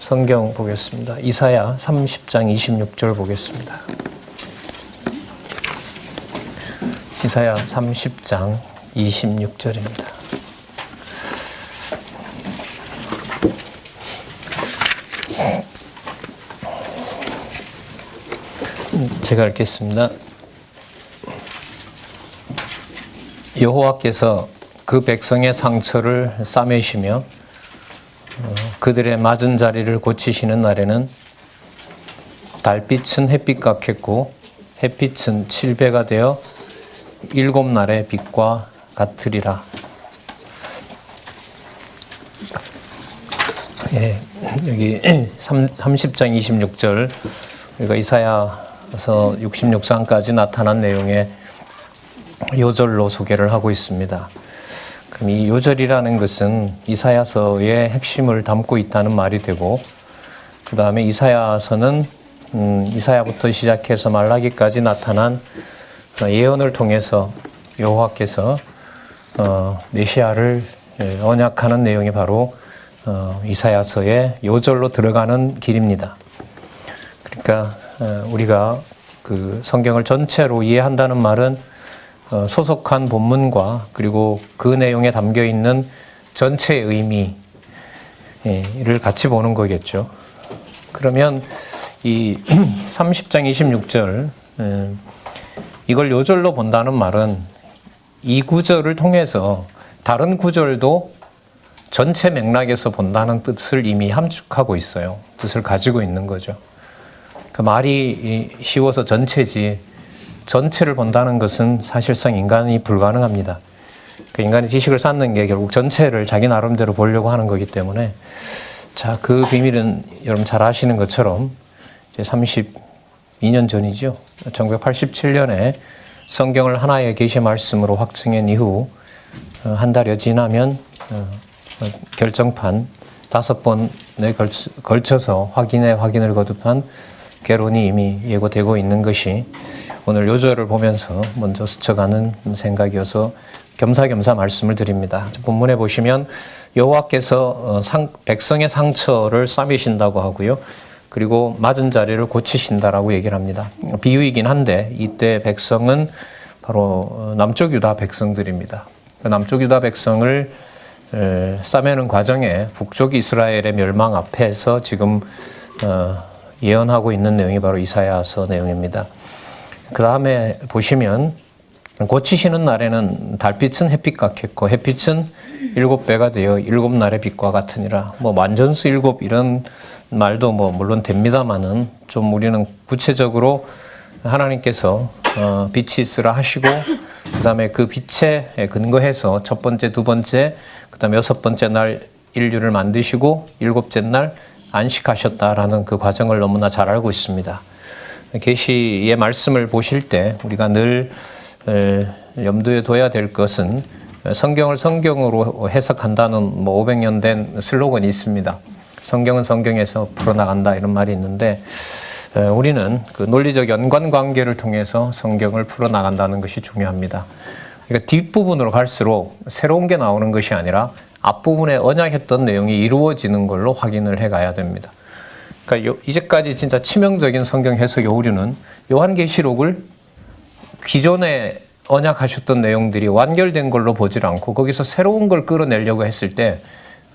성경 보겠습니다. 이사야 30장 26절 보겠습니다. 이사야 30장 26절입니다. 제가 읽겠습니다. 여호와께서 그 백성의 상처를 싸매시며 그들의 맞은 자리를 고치시는 날에는 달빛은 햇빛 같겠고 햇빛은 7배가 되어 7날의 빛과 같으리라. 예, 여기 30장 26절 우리가 이사야서 66장까지 나타난 내용의 요절로 소개를 하고 있습니다. 그럼 이 요절이라는 것은 이사야서의 핵심을 담고 있다는 말이 되고, 그 다음에 이사야서는 이사야부터 시작해서 말라기까지 나타난 예언을 통해서 여호와께서 메시아를 언약하는 내용이 바로 이사야서의 요절로 들어가는 길입니다. 그러니까 우리가 그 성경을 전체로 이해한다는 말은 소속한 본문과 그리고 그 내용에 담겨 있는 전체의 의미를 같이 보는 거겠죠. 그러면 이 30장 26절 이걸 요절로 본다는 말은 이 구절을 통해서 다른 구절도 전체 맥락에서 본다는 뜻을 이미 함축하고 있어요. 뜻을 가지고 있는 거죠. 그 말이 쉬워서 전체지 전체를 본다는 것은 사실상 인간이 불가능합니다. 그 인간의 지식을 쌓는 게 결국 전체를 자기 나름대로 보려고 하는 거기 때문에, 자, 그 비밀은 여러분 잘 아시는 것처럼 이제 32년 전이죠. 1987년에 성경을 하나의 계시 말씀으로 확증한 이후 한 달여 지나면 결정판 5번에 걸쳐서 확인을 거듭한 개론이 이미 예고되고 있는 것이 오늘 요절을 보면서 먼저 스쳐가는 생각이어서 겸사겸사 말씀을 드립니다. 본문에 보시면 여호와께서 백성의 상처를 싸매신다고 하고요. 그리고 맞은 자리를 고치신다라고 얘기를 합니다. 비유이긴 한데 이때 백성은 바로 남쪽 유다 백성들입니다. 남쪽 유다 백성을 싸매는 과정에 북쪽 이스라엘의 멸망 앞에서 지금 예언하고 있는 내용이 바로 이사야서 내용입니다. 그 다음에 보시면 고치시는 날에는 달빛은 햇빛 같겠고 햇빛은 7배가 되어 7날의 빛과 같으니라. 뭐 완전수 7 이런 말도 뭐 물론 됩니다만은 좀 우리는 구체적으로 하나님께서 빛이 있으라 하시고 그 다음에 그 빛에 근거해서 첫 번째, 두 번째, 그 다음에 6번째 날 인류를 만드시고 7째 날 안식하셨다라는 그 과정을 너무나 잘 알고 있습니다. 계시의 말씀을 보실 때 우리가 늘 염두에 둬야 될 것은 성경을 성경으로 해석한다는 500년 된 슬로건이 있습니다. 성경은 성경에서 풀어나간다 이런 말이 있는데 우리는 그 논리적 연관관계를 통해서 성경을 풀어나간다는 것이 중요합니다. 그러니까 뒷부분으로 갈수록 새로운 게 나오는 것이 아니라 앞부분에 언약했던 내용이 이루어지는 걸로 확인을 해가야 됩니다. 그러니까 이제까지 진짜 치명적인 성경 해석의 오류는 요한계시록을 기존에 언약하셨던 내용들이 완결된 걸로 보질 않고 거기서 새로운 걸 끌어내려고 했을 때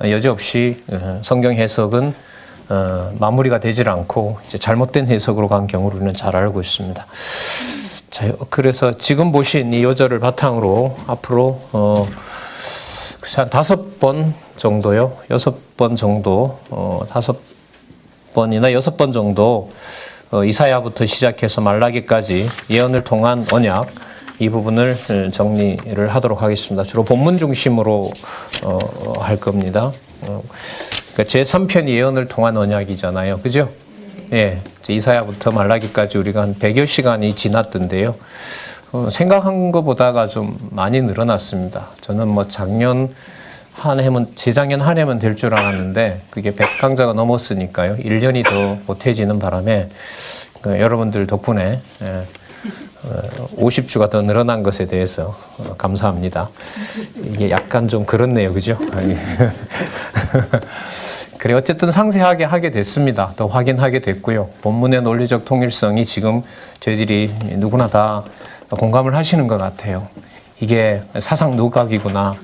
여지없이 성경 해석은 마무리가 되질 않고 이제 잘못된 해석으로 간 경우를 우리는 잘 알고 있습니다. 자, 그래서 지금 보신 이 요절을 바탕으로 앞으로 한 5번 정도요, 6번 정도, 5번이나 6번 정도 이사야부터 시작해서 말라기까지 예언을 통한 언약 이 부분을 정리를 하도록 하겠습니다. 주로 본문 중심으로 할 겁니다. 그러니까 제3편 예언을 통한 언약이잖아요. 그죠? 예, 이사야부터 말라기까지 우리가 한 100여 시간이 지났던데요. 생각한 것보다가 좀 많이 늘어났습니다. 저는 뭐 작년 한 해면, 재작년 한 해면 될 줄 알았는데 그게 100강좌가 넘었으니까요. 1년이 더 보태지는 바람에 여러분들 덕분에 50주가 더 늘어난 것에 대해서 감사합니다. 이게 약간 좀 그렇네요. 그죠? 그래 어쨌든 상세하게 하게 됐습니다. 더 확인하게 됐고요. 본문의 논리적 통일성이 지금 저희들이 누구나 다 공감을 하시는 것 같아요. 이게 사상 누각이구나.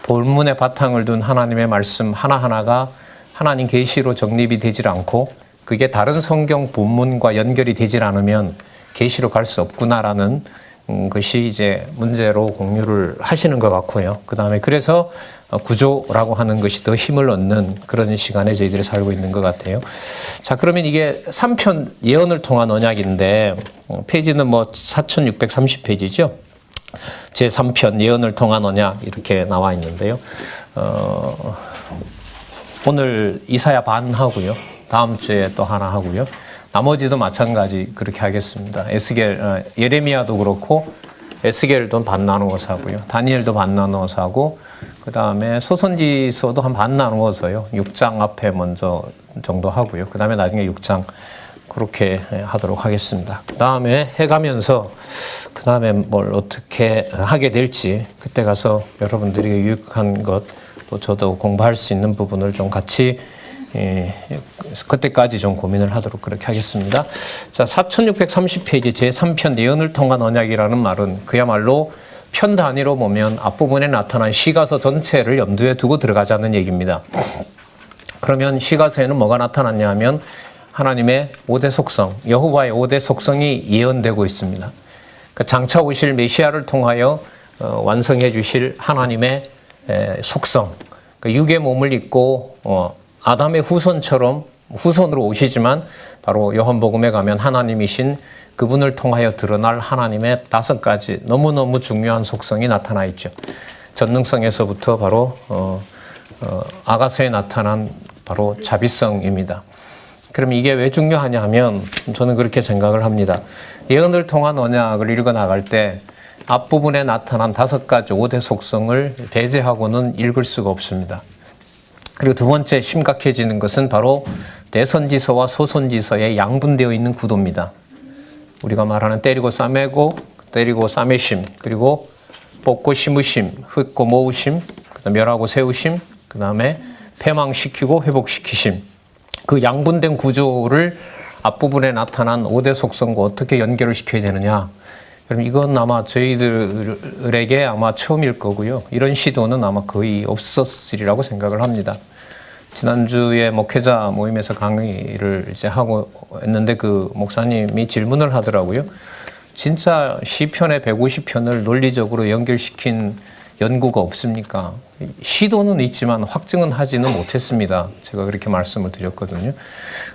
본문의 바탕을 둔 하나님의 말씀 하나하나가 하나님 계시로 정립이 되질 않고 그게 다른 성경 본문과 연결이 되질 않으면 계시로 갈 수 없구나라는 것이 이제 문제로 공유를 하시는 것 같고요. 그 다음에 그래서 구조라고 하는 것이 더 힘을 얻는 그런 시간에 저희들이 살고 있는 것 같아요. 자, 그러면 이게 3편 예언을 통한 언약인데 페이지는 뭐 4630페이지죠. 제3편 예언을 통한 언약 이렇게 나와 있는데요. 오늘 이사야 반 하고요. 다음 주에 또 하나 하고요. 나머지도 마찬가지 그렇게 하겠습니다. 에스겔, 예레미야도 그렇고 에스겔도 반 나누어서 하고요. 다니엘도 반 나누어서 하고 그 다음에 소선지서도 한 반 나누어서요. 6장 앞에 먼저 정도 하고요. 그 다음에 나중에 6장 그렇게 하도록 하겠습니다. 그 다음에 해가면서 그 다음에 뭘 어떻게 하게 될지 그때 가서 여러분들이 유익한 것 또 저도 공부할 수 있는 부분을 좀 같이 그때까지 좀 고민을 하도록 그렇게 하겠습니다. 자, 4630페이지 제3편 예언을 통한 언약이라는 말은 그야말로 편 단위로 보면 앞부분에 나타난 시가서 전체를 염두에 두고 들어가자는 얘기입니다. 그러면 시가서에는 뭐가 나타났냐 하면 하나님의 5대 속성, 여호와의 5대 속성이 예언되고 있습니다. 그러니까 장차 오실 메시아를 통하여 완성해 주실 하나님의 속성, 그러니까 육의 몸을 입고 아담의 후손처럼 후손으로 오시지만 바로 요한복음에 가면 하나님이신 그분을 통하여 드러날 하나님의 5가지 너무너무 중요한 속성이 나타나 있죠. 전능성에서부터 바로 아가서에 나타난 바로 자비성입니다. 그럼 이게 왜 중요하냐 하면 저는 그렇게 생각을 합니다. 예언을 통한 언약을 읽어 나갈 때 앞부분에 나타난 5가지 5대 속성을 배제하고는 읽을 수가 없습니다. 그리고 두 번째 심각해지는 것은 바로 대선지서와 소선지서에 양분되어 있는 구도입니다. 우리가 말하는 때리고 싸매고, 때리고 싸매심, 그리고 뽑고 심으심, 흩고 모으심, 그다음에 멸하고 세우심, 그 다음에 패망시키고 회복시키심. 그 양분된 구조를 앞부분에 나타난 5대 속성과 어떻게 연결을 시켜야 되느냐. 그럼 이건 아마 저희들에게 아마 처음일 거고요. 이런 시도는 아마 거의 없었으리라고 생각을 합니다. 지난주에 목회자 모임에서 강의를 이제 하고 했는데 그 목사님이 질문을 하더라고요. 진짜 시편의 150편을 논리적으로 연결시킨 연구가 없습니까? 시도는 있지만 확증은 하지는 못했습니다. 제가 그렇게 말씀을 드렸거든요.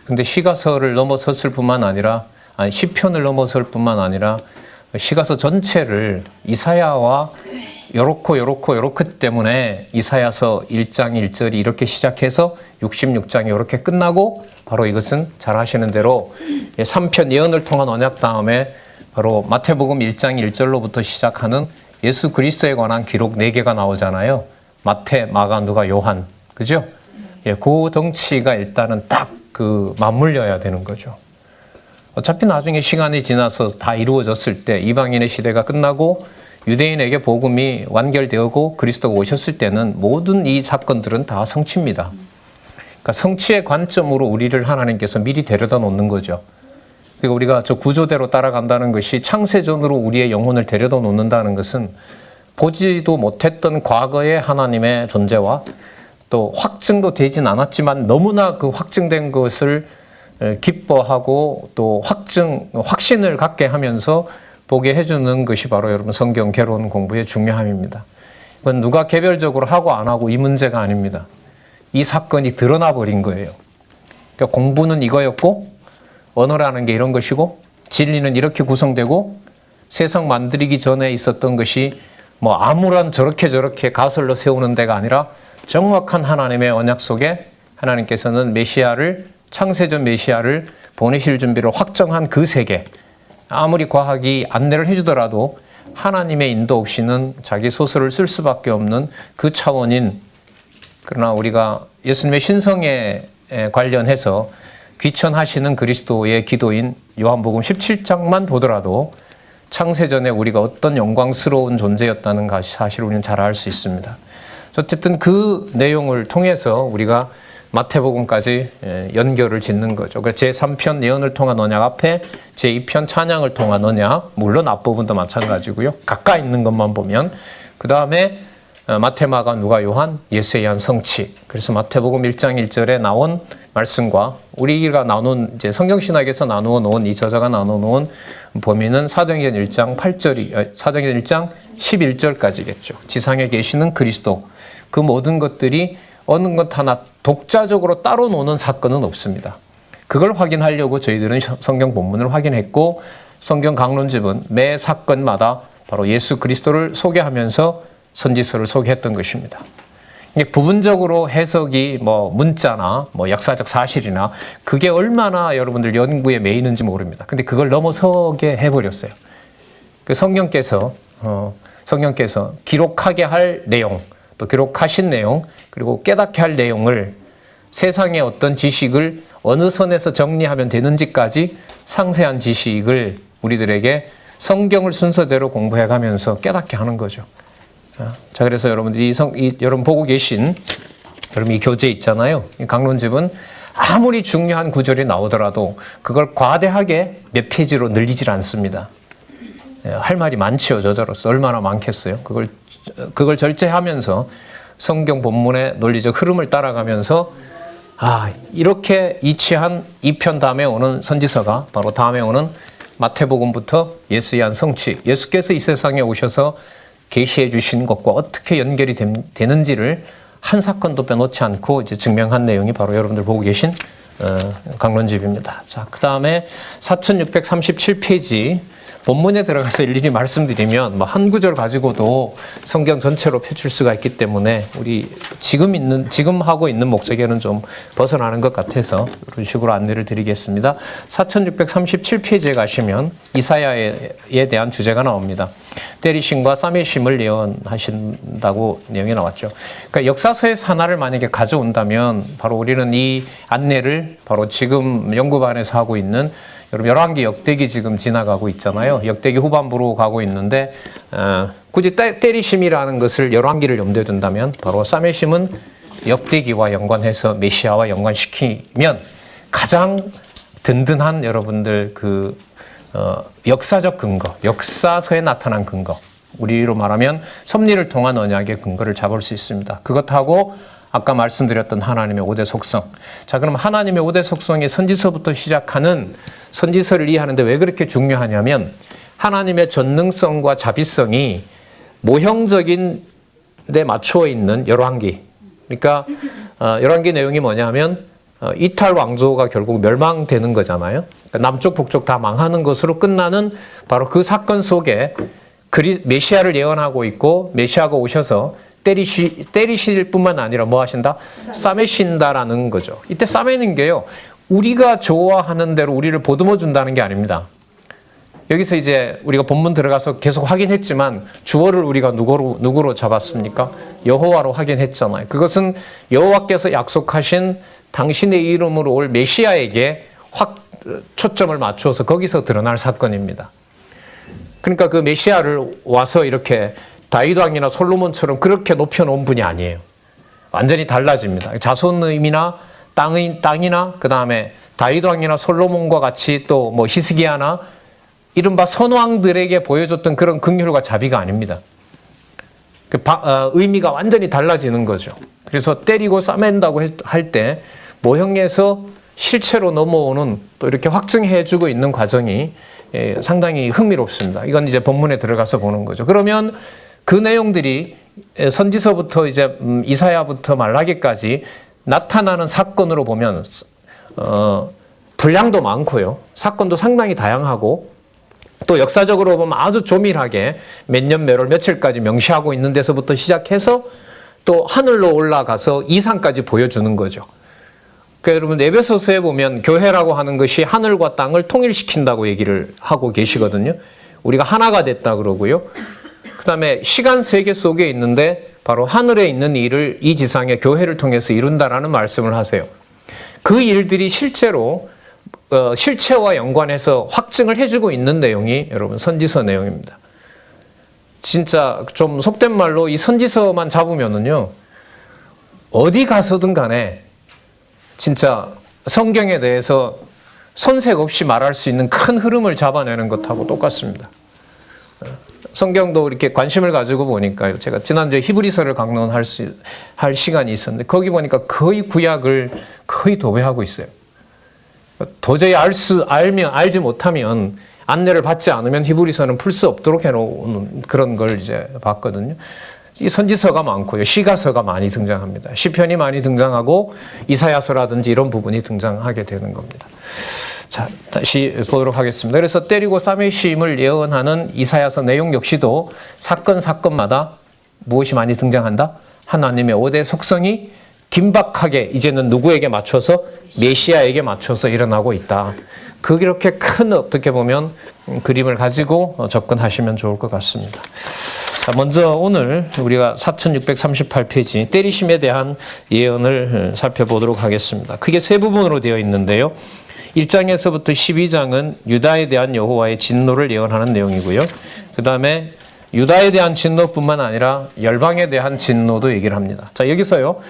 근데 시가서를 넘어섰을 뿐만 아니라, 시편을 넘어설 뿐만 아니라 시가서 전체를 이사야와 요렇고 때문에 이사야서 1장 1절이 이렇게 시작해서 66장이 이렇게 끝나고 바로 이것은 잘 아시는 대로 3편 예언을 통한 언약 다음에 바로 마태복음 1장 1절로부터 시작하는 예수 그리스도에 관한 기록 4개가 나오잖아요. 마태, 마가, 누가, 요한. 그죠? 예, 그 덩치가 일단은 딱 그 맞물려야 되는 거죠. 어차피 나중에 시간이 지나서 다 이루어졌을 때 이방인의 시대가 끝나고 유대인에게 복음이 완결되고 그리스도가 오셨을 때는 모든 이 사건들은 다 성취입니다. 그러니까 성취의 관점으로 우리를 하나님께서 미리 데려다 놓는 거죠. 그러니까 우리가 저 구조대로 따라간다는 것이 창세전으로 우리의 영혼을 데려다 놓는다는 것은 보지도 못했던 과거의 하나님의 존재와 또 확증도 되진 않았지만 너무나 그 확증된 것을 기뻐하고 또 확신을 갖게 하면서 보게 해주는 것이 바로 여러분 성경 개론 공부의 중요함입니다. 이건 누가 개별적으로 하고 안 하고 이 문제가 아닙니다. 이 사건이 드러나 버린 거예요. 그러니까 공부는 이거였고 언어라는 게 이런 것이고 진리는 이렇게 구성되고 세상 만들기 전에 있었던 것이 뭐 아무런 저렇게 가설로 세우는 데가 아니라 정확한 하나님의 언약 속에 하나님께서는 메시아를 창세전 메시아를 보내실 준비를 확정한 그 세계, 아무리 과학이 안내를 해주더라도 하나님의 인도 없이는 자기 소설을 쓸 수밖에 없는 그 차원인, 그러나 우리가 예수님의 신성에 관련해서 귀천하시는 그리스도의 기도인 요한복음 17장만 보더라도 창세전에 우리가 어떤 영광스러운 존재였다는 사실을 우리는 잘 알 수 있습니다. 어쨌든 그 내용을 통해서 우리가 마태복음까지 연결을 짓는 거죠. 그래서 제3편 예언을 통한 언약 앞에 제2편 찬양을 통한 언약, 물론 앞부분도 마찬가지고요. 가까이 있는 것만 보면 그 다음에 마태, 마가, 누가, 요한, 예수에 의한 성취. 그래서 마태복음 1장 1절에 나온 말씀과 우리가 나눈 이제 성경신학에서 나누어 놓은 이 저자가 나누어 놓은 범위는 사도행전 1장 8절이 사도행전 1장 11절까지겠죠. 지상에 계시는 그리스도. 그 모든 것들이 어느 것 하나 독자적으로 따로 노는 사건은 없습니다. 그걸 확인하려고 저희들은 성경 본문을 확인했고 성경 강론집은 매 사건마다 바로 예수 그리스도를 소개하면서 선지서를 소개했던 것입니다. 부분적으로 해석이 문자나 역사적 사실이나 그게 얼마나 여러분들 연구에 매이는지 모릅니다. 근데 그걸 넘어서게 해버렸어요. 그 성경께서 기록하게 할 내용, 또 기록하신 내용, 그리고 깨닫게 할 내용을 세상의 어떤 지식을 어느 선에서 정리하면 되는지까지 상세한 지식을 우리들에게 성경을 순서대로 공부해 가면서 깨닫게 하는 거죠. 자, 그래서 여러분들이 여러분 보고 계신 여러분 이 교재 있잖아요. 이 강론집은 아무리 중요한 구절이 나오더라도 그걸 과대하게 몇 페이지로 늘리질 않습니다. 할 말이 많지요, 저자로서. 얼마나 많겠어요. 그걸 절제하면서 성경 본문의 논리적 흐름을 따라가면서 이렇게 이치한 2편 다음에 오는 선지서가 바로 다음에 오는 마태복음부터 예수에 의한 성취, 예수께서 이 세상에 오셔서 계시해 주신 것과 어떻게 연결이 되는지를 한 사건도 빼놓지 않고 이제 증명한 내용이 바로 여러분들 보고 계신 강론집입니다. 자, 그 다음에 4637페이지 본문에 들어가서 일일이 말씀드리면 한 구절 가지고도 성경 전체로 펼칠 수가 있기 때문에 우리 지금 하고 있는 목적에는 좀 벗어나는 것 같아서 이런 식으로 안내를 드리겠습니다. 4637페이지에 가시면 이사야에 대한 주제가 나옵니다. 때리심과 싸매심을 예언하신다고 내용이 나왔죠. 그러니까 역사서의 하나를 만약에 가져온다면 바로 우리는 이 안내를 바로 지금 연구반에서 하고 있는 여러분 열왕기 역대기 지금 지나가고 있잖아요. 역대기 후반부로 가고 있는데 굳이 때리심이라는 것을 열왕기를 염두에 둔다면 바로 싸매심은 역대기와 연관해서 메시아와 연관시키면 가장 든든한 여러분들 역사적 근거, 역사서에 나타난 근거, 우리로 말하면 섭리를 통한 언약의 근거를 잡을 수 있습니다. 그것하고 아까 말씀드렸던 하나님의 5대 속성. 자, 그럼 하나님의 5데 속성의 선지서부터 시작하는 선지서를 이해하는데 왜 그렇게 중요하냐면 하나님의 전능성과 자비성이 모형적인 데 맞추어 있는 열왕기. 그러니까 열왕기 내용이 뭐냐면 이탈 왕조가 결국 멸망되는 거잖아요. 그러니까 남쪽 북쪽 다 망하는 것으로 끝나는 바로 그 사건 속에 메시아를 예언하고 있고 메시아가 오셔서 때리실 뿐만 아니라 뭐 하신다? 싸매신다라는 거죠. 이때 싸매는 게요, 우리가 좋아하는 대로 우리를 보듬어 준다는 게 아닙니다. 여기서 이제 우리가 본문 들어가서 계속 확인했지만 주어를 우리가 누구로 잡았습니까? 여호와로 확인했잖아요. 그것은 여호와께서 약속하신 당신의 이름으로 올 메시아에게 확 초점을 맞춰서 거기서 드러날 사건입니다. 그러니까 그 메시아를 와서 이렇게 다윗 왕이나 솔로몬처럼 그렇게 높여놓은 분이 아니에요. 완전히 달라집니다. 자손의미나 땅이나 그 다음에 다윗 왕이나 솔로몬과 같이 또 뭐 히스기야나 이른바 선왕들에게 보여줬던 그런 긍휼과 자비가 아닙니다. 의미가 완전히 달라지는 거죠. 그래서 때리고 싸맨다고 할 때 모형에서 실체로 넘어오는 또 이렇게 확증해주고 있는 과정이 상당히 흥미롭습니다. 이건 이제 본문에 들어가서 보는 거죠. 그러면 그 내용들이 선지서부터 이제 이사야부터 말라기까지 나타나는 사건으로 보면 분량도 많고요. 사건도 상당히 다양하고 또 역사적으로 보면 아주 조밀하게 몇 년 몇 월 며칠까지 명시하고 있는 데서부터 시작해서 또 하늘로 올라가서 이상까지 보여주는 거죠. 그러니까 여러분 에베소서에 보면 교회라고 하는 것이 하늘과 땅을 통일시킨다고 얘기를 하고 계시거든요. 우리가 하나가 됐다 그러고요. 그 다음에 시간 세계 속에 있는데 바로 하늘에 있는 일을 이 지상의 교회를 통해서 이룬다라는 말씀을 하세요. 그 일들이 실제로 실체와 연관해서 확증을 해주고 있는 내용이 여러분 선지서 내용입니다. 진짜 좀 속된 말로 이 선지서만 잡으면은요, 어디 가서든 간에 진짜 성경에 대해서 손색 없이 말할 수 있는 큰 흐름을 잡아내는 것하고 똑같습니다. 성경도 이렇게 관심을 가지고 보니까요. 제가 지난주에 히브리서를 강론할 시간이 있었는데 거기 보니까 거의 구약을 거의 도배하고 있어요. 도저히 알지 못하면 안내를 받지 않으면 히브리서는 풀 수 없도록 해놓은 그런 걸 이제 봤거든요. 이 선지서가 많고요. 시가서가 많이 등장합니다. 시편이 많이 등장하고 이사야서라든지 이런 부분이 등장하게 되는 겁니다. 자, 다시 보도록 하겠습니다. 그래서 때리고 싸매심을 예언하는 이사야서 내용 역시도 사건마다 무엇이 많이 등장한다? 하나님의 5대 속성이 긴박하게 이제는 누구에게 맞춰서 메시아에게 맞춰서 일어나고 있다. 그렇게 큰 어떻게 보면 그림을 가지고 접근하시면 좋을 것 같습니다. 자, 먼저 오늘 우리가 4638페이지 때리심에 대한 예언을 살펴보도록 하겠습니다. 크게 세 부분으로 되어 있는데요. 1장에서부터 12장은 유다에 대한 여호와의 진노를 예언하는 내용이고요. 그 다음에 유다에 대한 진노뿐만 아니라 열방에 대한 진노도 얘기를 합니다. 자, 여기서요.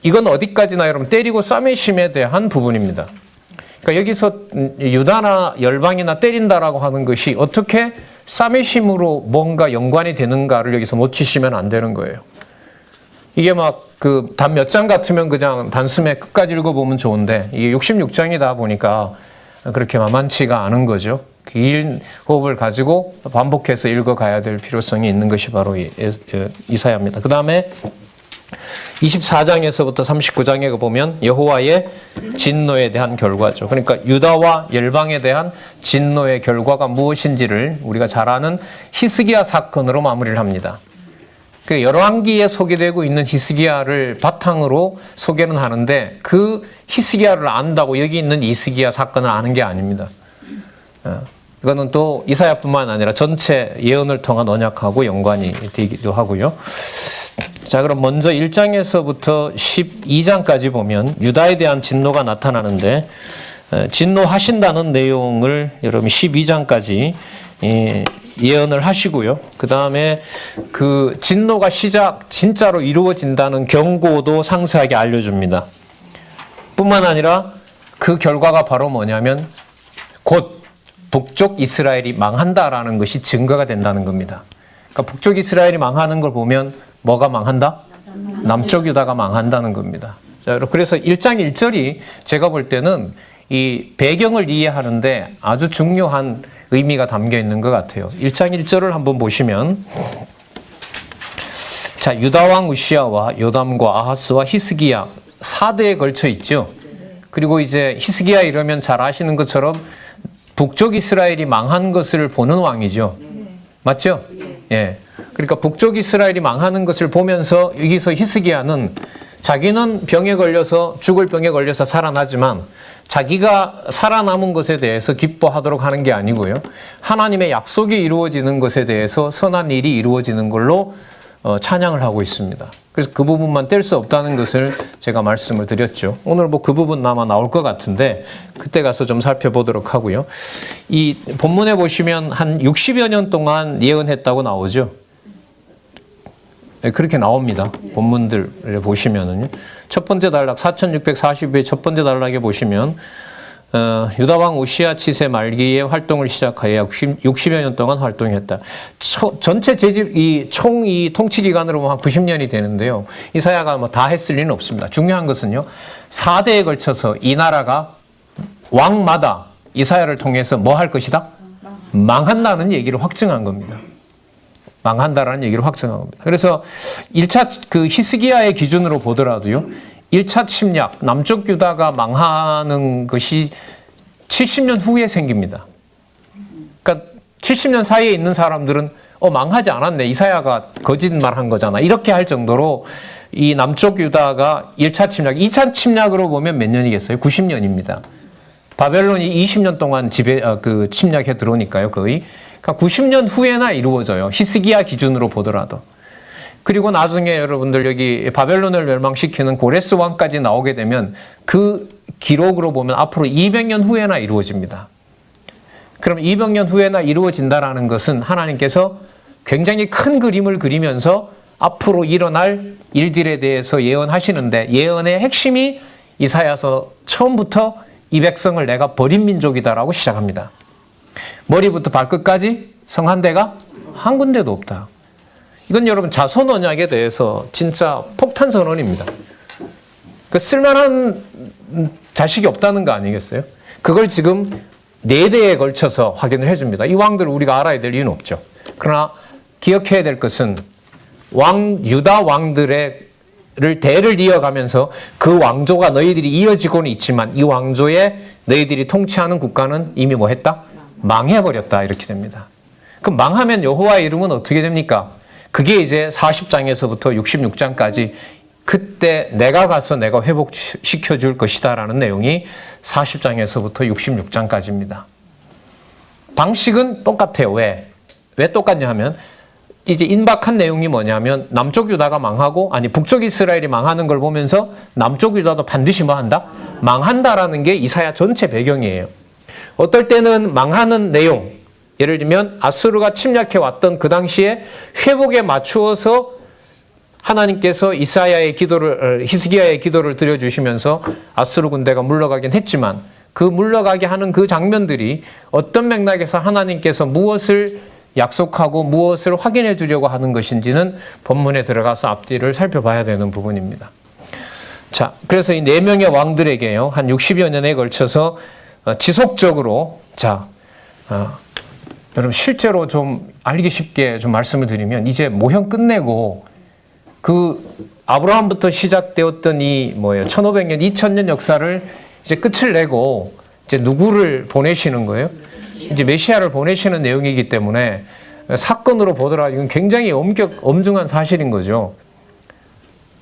이건 어디까지나 여러분 때리고 싸매심에 대한 부분입니다. 그러니까 여기서 유다나 열방이나 때린다라고 하는 것이 어떻게 싸매심으로 뭔가 연관이 되는가를 여기서 놓치시면 안 되는 거예요. 이게 막 단 몇 장 같으면 그냥 단숨에 끝까지 읽어보면 좋은데 이게 66장이다 보니까 그렇게 만만치가 않은 거죠. 긴 호흡을 가지고 반복해서 읽어가야 될 필요성이 있는 것이 바로 이사야입니다. 그 다음에 24장에서부터 39장에 보면 여호와의 진노에 대한 결과죠. 그러니까 유다와 열방에 대한 진노의 결과가 무엇인지를 우리가 잘 아는 히스기야 사건으로 마무리를 합니다. 그 열왕기에 소개되고 있는 히스기야를 바탕으로 소개는 하는데 그 히스기야를 안다고 여기 있는 히스기야 사건을 아는 게 아닙니다. 이거는 또 이사야뿐만 아니라 전체 예언을 통한 언약하고 연관이 되기도 하고요. 자, 그럼 먼저 1장에서부터 12장까지 보면 유다에 대한 진노가 나타나는데 진노하신다는 내용을 여러분 12장까지 예언을 하시고요. 그 다음에 그 진노가 진짜로 이루어진다는 경고도 상세하게 알려줍니다. 뿐만 아니라 그 결과가 바로 뭐냐면 곧 북쪽 이스라엘이 망한다라는 것이 증거가 된다는 겁니다. 그러니까 북쪽 이스라엘이 망하는 걸 보면 뭐가 망한다? 남쪽 유다가 망한다는 겁니다. 자, 그래서 1장 1절이 제가 볼 때는 이 배경을 이해하는데 아주 중요한 의미가 담겨 있는 것 같아요. 1장 1절을 한번 보시면 자, 유다왕 우시야와 요담과 아하스와 히스기야 4대에 걸쳐 있죠. 그리고 이제 히스기야 이러면 잘 아시는 것처럼 북쪽 이스라엘이 망한 것을 보는 왕이죠. 맞죠? 예. 그러니까 북쪽 이스라엘이 망하는 것을 보면서 여기서 히스기야는 자기는 병에 걸려서 죽을 병에 걸려서 살아나지만 자기가 살아남은 것에 대해서 기뻐하도록 하는 게 아니고요. 하나님의 약속이 이루어지는 것에 대해서 선한 일이 이루어지는 걸로 찬양을 하고 있습니다. 그래서 그 부분만 뗄 수 없다는 것을 제가 말씀을 드렸죠. 오늘 뭐 그 부분 아마 나올 것 같은데 그때 가서 좀 살펴보도록 하고요. 이 본문에 보시면 한 60여 년 동안 예언했다고 나오죠. 그렇게 나옵니다. 본문들을 보시면은요. 첫 번째 단락 4640의 첫 번째 단락에 보시면 유다왕 우시야 치세 말기에 활동을 시작하여 60여 년 동안 활동했다. 전체 총 통치 기간으로 보면 한 90년이 되는데요. 이사야가 뭐 다 했을 리는 없습니다. 중요한 것은요. 4대에 걸쳐서 이 나라가 왕마다 이사야를 통해서 뭐 할 것이다? 망한다는 얘기를 확증한 겁니다. 망한다라는 얘기를 확증한 겁니다. 그래서 1차 그 히스기야의 기준으로 보더라도요. 1차 침략, 남쪽 유다가 망하는 것이 70년 후에 생깁니다. 그러니까 70년 사이에 있는 사람들은 망하지 않았네. 이사야가 거짓말한 거잖아. 이렇게 할 정도로 이 남쪽 유다가 1차 침략, 2차 침략으로 보면 몇 년이겠어요? 90년입니다. 바벨론이 20년 동안 침략해 들어오니까요, 거의. 그러니까 90년 후에나 이루어져요. 히스기야 기준으로 보더라도. 그리고 나중에 여러분들 여기 바벨론을 멸망시키는 고레스 왕까지 나오게 되면 그 기록으로 보면 앞으로 200년 후에나 이루어집니다. 그럼 200년 후에나 이루어진다라는 것은 하나님께서 굉장히 큰 그림을 그리면서 앞으로 일어날 일들에 대해서 예언하시는데 예언의 핵심이 이사야서 처음부터 이 백성을 내가 버린 민족이다라고 시작합니다. 머리부터 발끝까지 성 한 대가 한 군데도 없다. 이건 여러분 자손 언약에 대해서 진짜 폭탄 선언입니다. 그 쓸만한 자식이 없다는 거 아니겠어요? 그걸 지금 4대에 걸쳐서 확인을 해줍니다. 이 왕들을 우리가 알아야 될 이유는 없죠. 그러나 기억해야 될 것은 유다 왕들의 대를 이어가면서 그 왕조가 너희들이 이어지고는 있지만 이 왕조에 너희들이 통치하는 국가는 이미 뭐 했다? 망해버렸다. 이렇게 됩니다. 그럼 망하면 여호와의 이름은 어떻게 됩니까? 그게 이제 40장에서부터 66장까지 그때 내가 가서 내가 회복시켜 줄 것이다 라는 내용이 40장에서부터 66장까지입니다. 방식은 똑같아요. 왜 똑같냐 하면 이제 임박한 내용이 뭐냐면 남쪽 유다가 망하고 북쪽 이스라엘이 망하는 걸 보면서 남쪽 유다도 반드시 뭐 한다? 망한다라는 게 이사야 전체 배경이에요. 어떨 때는 망하는 내용, 예를 들면 아수르가 침략해 왔던 그 당시에 회복에 맞추어서 하나님께서 히스기야의 기도를 드려주시면서 아수르 군대가 물러가긴 했지만 그 물러가게 하는 그 장면들이 어떤 맥락에서 하나님께서 무엇을 약속하고 무엇을 확인해 주려고 하는 것인지는 본문에 들어가서 앞뒤를 살펴봐야 되는 부분입니다. 자, 그래서 이 4명의 왕들에게요, 한 60여 년에 걸쳐서 지속적으로, 여러분 실제로 좀 알기 쉽게 좀 말씀을 드리면 이제 모형 끝내고 그 아브라함부터 시작되었던 1500년, 2000년 역사를 이제 끝을 내고 이제 누구를 보내시는 거예요? 이제 메시아를 보내시는 내용이기 때문에 사건으로 보더라도 이건 굉장히 엄중한 사실인 거죠.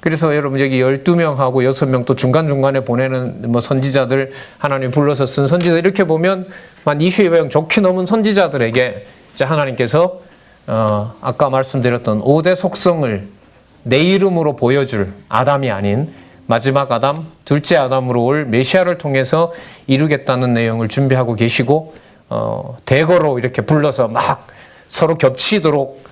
그래서 여러분 여기 12명하고 6명 또 중간중간에 보내는 선지자들 하나님 불러서 쓴 선지자 이렇게 보면 한 20명 좋게 넘은 선지자들에게 이제 하나님께서 아까 말씀드렸던 5대 속성을 내 이름으로 보여줄 아담이 아닌 마지막 아담, 둘째 아담으로 올 메시아를 통해서 이루겠다는 내용을 준비하고 계시고 대거로 이렇게 불러서 막 서로 겹치도록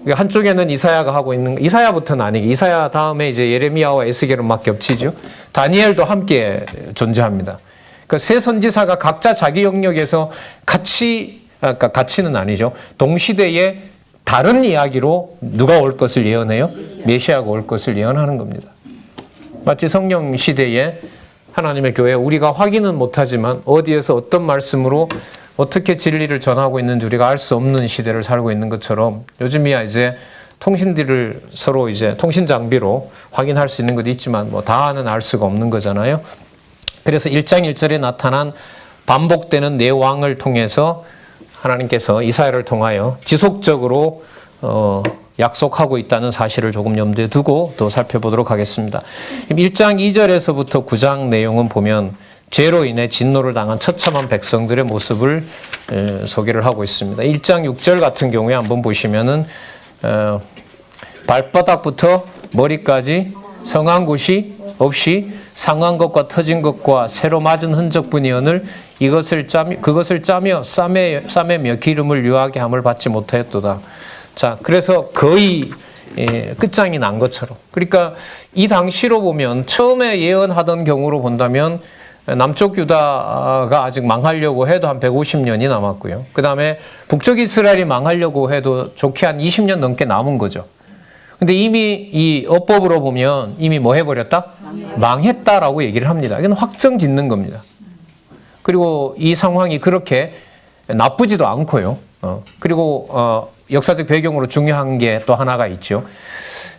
한쪽에는 이사야가 하고 있는 이사야부터는 아니고 이사야 다음에 이제 예레미야와 에스겔은 막 겹치죠. 다니엘도 함께 존재합니다. 그 세 선지사가 각자 자기 영역에서 같이는 아니죠. 동시대에 다른 이야기로 누가 올 것을 예언해요? 메시아가 올 것을 예언하는 겁니다. 마치 성령 시대에 하나님의 교회 우리가 확인은 못하지만 어디에서 어떤 말씀으로 어떻게 진리를 전하고 있는지 우리가 알 수 없는 시대를 살고 있는 것처럼 요즘이야 이제 통신들을 서로 이제 통신 장비로 확인할 수 있는 것도 있지만 다는 알 수가 없는 거잖아요. 그래서 1장 1절에 나타난 반복되는 네 왕을 통해서 하나님께서 이사야를 통하여 지속적으로 약속하고 있다는 사실을 조금 염두에 두고 또 살펴보도록 하겠습니다. 1장 2절에서부터 9장 내용은 보면 죄로 인해 진노를 당한 처참한 백성들의 모습을 소개를 하고 있습니다. 1장 6절 같은 경우에 한번 보시면은 발바닥부터 머리까지 성한 곳이 없이 상한 것과 터진 것과 새로 맞은 흔적뿐이오늘 그것을 짜며 싸매며 기름을 유하게 함을 받지 못하였도다. 자, 그래서 거의 끝장이 난 것처럼. 그러니까 이 당시로 보면 처음에 예언하던 경우로 본다면 남쪽 유다가 아직 망하려고 해도 한 150년이 남았고요. 그 다음에 북쪽 이스라엘이 망하려고 해도 좋게 한 20년 넘게 남은 거죠. 근데 이미 이 어법으로 보면 이미 뭐 해버렸다? 망했다라고 얘기를 합니다. 이건 확정 짓는 겁니다. 그리고 이 상황이 그렇게 나쁘지도 않고요. 그리고 역사적 배경으로 중요한 게 또 하나가 있죠.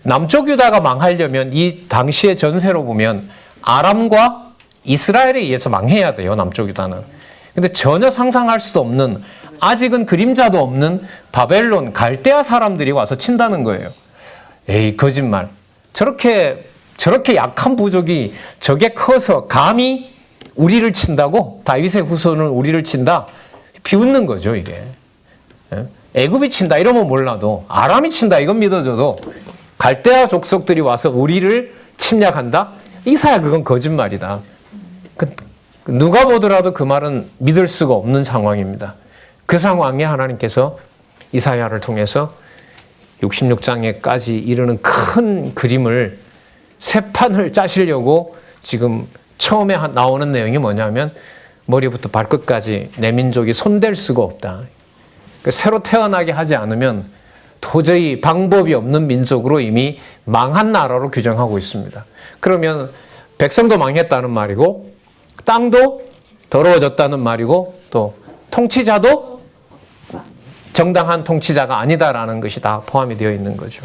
남쪽 유다가 망하려면 이 당시의 전세로 보면 아람과 이스라엘에 의해서 망해야 돼요. 남쪽 유다는. 근데 전혀 상상할 수도 없는 아직은 그림자도 없는 바벨론 갈대아 사람들이 와서 친다는 거예요. 에이 거짓말. 저렇게 약한 부족이 저게 커서 감히 우리를 친다고? 다윗의 후손은 우리를 친다? 비웃는 거죠 이게. 애굽이 친다 이러면 몰라도 아람이 친다 이건 믿어줘도 갈대아 족속들이 와서 우리를 침략한다? 이사야 그건 거짓말이다. 누가 보더라도 그 말은 믿을 수가 없는 상황입니다. 그 상황에 하나님께서 이사야를 통해서 66장에까지 이르는 큰 그림을 새 판을 짜시려고 지금 처음에 나오는 내용이 뭐냐면 머리부터 발끝까지 내 민족이 손댈 수가 없다. 새로 태어나게 하지 않으면 도저히 방법이 없는 민족으로 이미 망한 나라로 규정하고 있습니다. 그러면 백성도 망했다는 말이고 땅도 더러워졌다는 말이고 또 통치자도 정당한 통치자가 아니다라는 것이 다 포함이 되어 있는 거죠.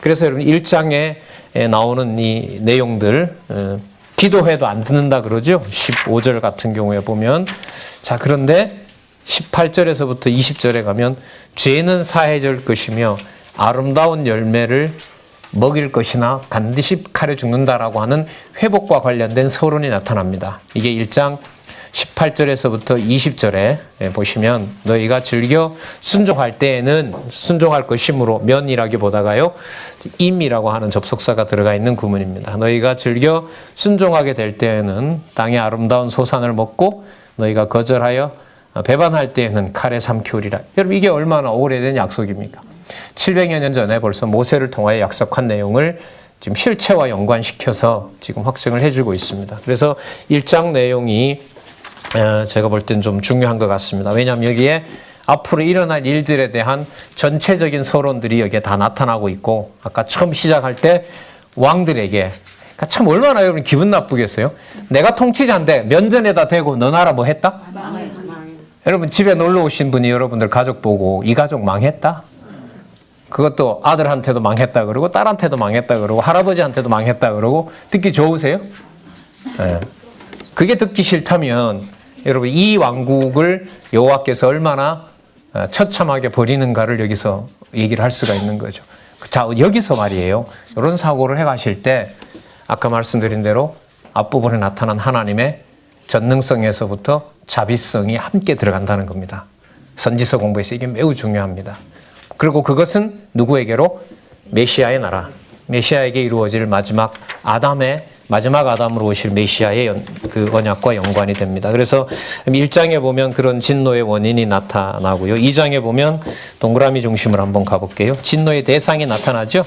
그래서 여러분 1장에 나오는 이 내용들 기도해도 안 듣는다 그러죠. 15절 같은 경우에 보면 자 그런데 18절에서부터 20절에 가면 죄는 사해질 것이며 아름다운 열매를 먹일 것이나 반드시 칼에 죽는다라고 하는 회복과 관련된 서론이 나타납니다. 이게 1장 18절에서부터 20절에 보시면 너희가 즐겨 순종할 때에는 순종할 것이므로 면이라기보다가요 임이라고 하는 접속사가 들어가 있는 구문입니다. 너희가 즐겨 순종하게 될 때에는 땅의 아름다운 소산을 먹고 너희가 거절하여 배반할 때에는 칼에 삼키우리라. 여러분 이게 얼마나 오래된 약속입니까? 700여 년 전에 벌써 모세를 통하여 약속한 내용을 지금 실체와 연관시켜서 지금 확증을 해주고 있습니다. 그래서 1장 내용이 제가 볼 땐 좀 중요한 것 같습니다. 왜냐하면 여기에 앞으로 일어날 일들에 대한 전체적인 서론들이 여기에 다 나타나고 있고 아까 처음 시작할 때 왕들에게 그러니까 참 얼마나 여러분 기분 나쁘겠어요? 내가 통치자인데 면전에다 대고 너 나라 뭐 했다? 여러분 집에 놀러 오신 분이 여러분들 가족 보고 이 가족 망했다? 그것도 아들한테도 망했다 그러고 딸한테도 망했다 그러고 할아버지한테도 망했다 그러고 듣기 좋으세요? 네. 그게 듣기 싫다면 여러분 이 왕국을 여호와께서 얼마나 처참하게 버리는가를 여기서 얘기를 할 수가 있는 거죠. 자 여기서 말이에요. 이런 사고를 해가실 때 아까 말씀드린 대로 앞부분에 나타난 하나님의 전능성에서부터 자비성이 함께 들어간다는 겁니다. 선지서 공부에서 이게 매우 중요합니다. 그리고 그것은 누구에게로? 메시아의 나라, 메시아에게 이루어질 마지막 아담으로 오실 메시아의 그 언약과 연관이 됩니다. 그래서 1장에 보면 그런 진노의 원인이 나타나고요. 2장에 보면 동그라미 중심으로 한번 가볼게요. 진노의 대상이 나타나죠?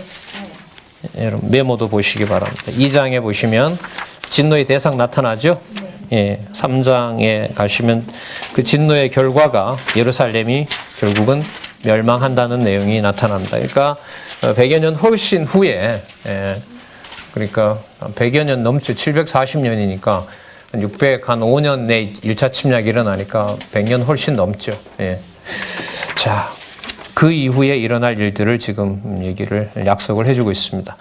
여러분 메모도 보시기 바랍니다. 2장에 보시면 진노의 대상 나타나죠? 예, 3장에 가시면 그 진노의 결과가 예루살렘이 결국은 멸망한다는 내용이 나타납니다. 그러니까 100여 년 훨씬 후에 그러니까 100여 년 넘죠. 740년이니까 605년 내 1차 침략이 일어나니까 100년 훨씬 넘죠. 예. 자, 그 이후에 일어날 일들을 지금 약속을 해주고 있습니다.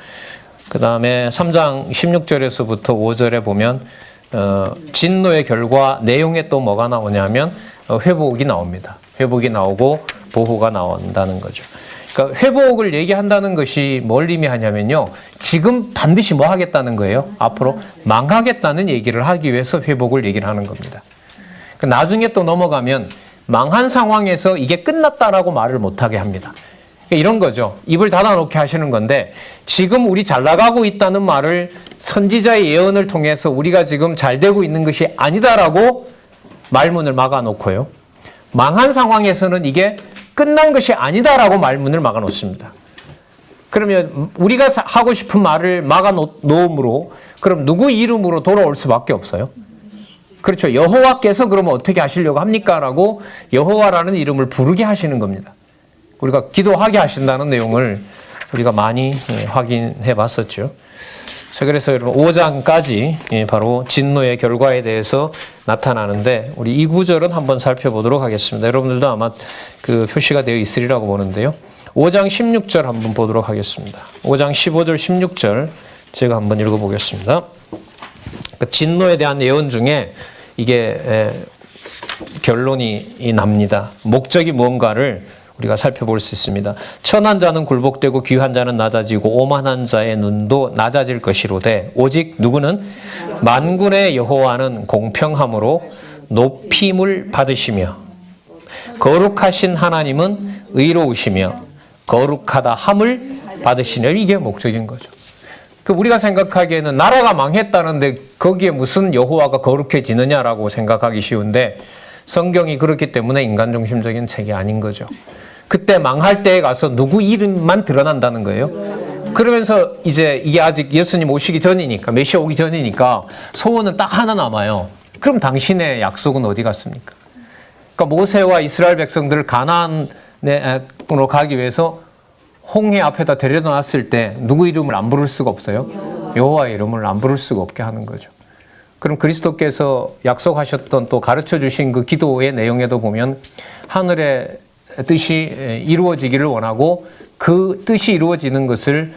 그 다음에 3장 16절에서부터 5절에 보면 진노의 결과 내용에 또 뭐가 나오냐면 회복이 나옵니다. 회복이 나오고 보호가 나온다는 거죠. 그러니까 회복을 얘기한다는 것이 뭘 의미하냐면요. 지금 반드시 뭐 하겠다는 거예요? 앞으로 망하겠다는 얘기를 하기 위해서 회복을 얘기를 하는 겁니다. 나중에 또 넘어가면 망한 상황에서 이게 끝났다라고 말을 못하게 합니다. 이런 거죠. 입을 닫아놓게 하시는 건데 지금 우리 잘 나가고 있다는 말을 선지자의 예언을 통해서 우리가 지금 잘 되고 있는 것이 아니다라고 말문을 막아놓고요. 망한 상황에서는 이게 끝난 것이 아니다라고 말문을 막아놓습니다. 그러면 우리가 하고 싶은 말을 막아놓음으로 그럼 누구 이름으로 돌아올 수밖에 없어요? 그렇죠. 여호와께서 그러면 어떻게 하시려고 합니까? 라고 여호와라는 이름을 부르게 하시는 겁니다. 우리가 기도하게 하신다는 내용을 우리가 많이 확인해 봤었죠. 자, 그래서 여러분 5장까지 바로 진노의 결과에 대해서 나타나는데 우리 이 구절은 한번 살펴보도록 하겠습니다. 여러분들도 아마 그 표시가 되어 있으리라고 보는데요. 5장 16절 한번 보도록 하겠습니다. 5장 15절 16절 제가 한번 읽어보겠습니다. 그 진노에 대한 예언 중에 이게 결론이 납니다. 목적이 무언가를 우리가 살펴볼 수 있습니다. 천한 자는 굴복되고 귀한 자는 낮아지고 오만한 자의 눈도 낮아질 것이로되 오직 누구는 만군의 여호와는 공평함으로 높임을 받으시며 거룩하신 하나님은 의로우시며 거룩하다 함을 받으시며 이게 목적인 거죠. 우리가 생각하기에는 나라가 망했다는데 거기에 무슨 여호와가 거룩해지느냐라고 생각하기 쉬운데 성경이 그렇기 때문에 인간중심적인 책이 아닌 거죠. 그때 망할 때에 가서 누구 이름만 드러난다는 거예요? 그러면서 이제 이게 아직 예수님 오시기 전이니까, 메시아 오기 전이니까 소원은 딱 하나 남아요. 그럼 당신의 약속은 어디 갔습니까? 그러니까 모세와 이스라엘 백성들을 가나안으로 가기 위해서 홍해 앞에다 데려다 놨을 때 누구 이름을 안 부를 수가 없어요? 여호와의 이름을 안 부를 수가 없게 하는 거죠. 그럼 그리스도께서 약속하셨던 또 가르쳐 주신 그 기도의 내용에도 보면 하늘의 뜻이 이루어지기를 원하고 그 뜻이 이루어지는 것을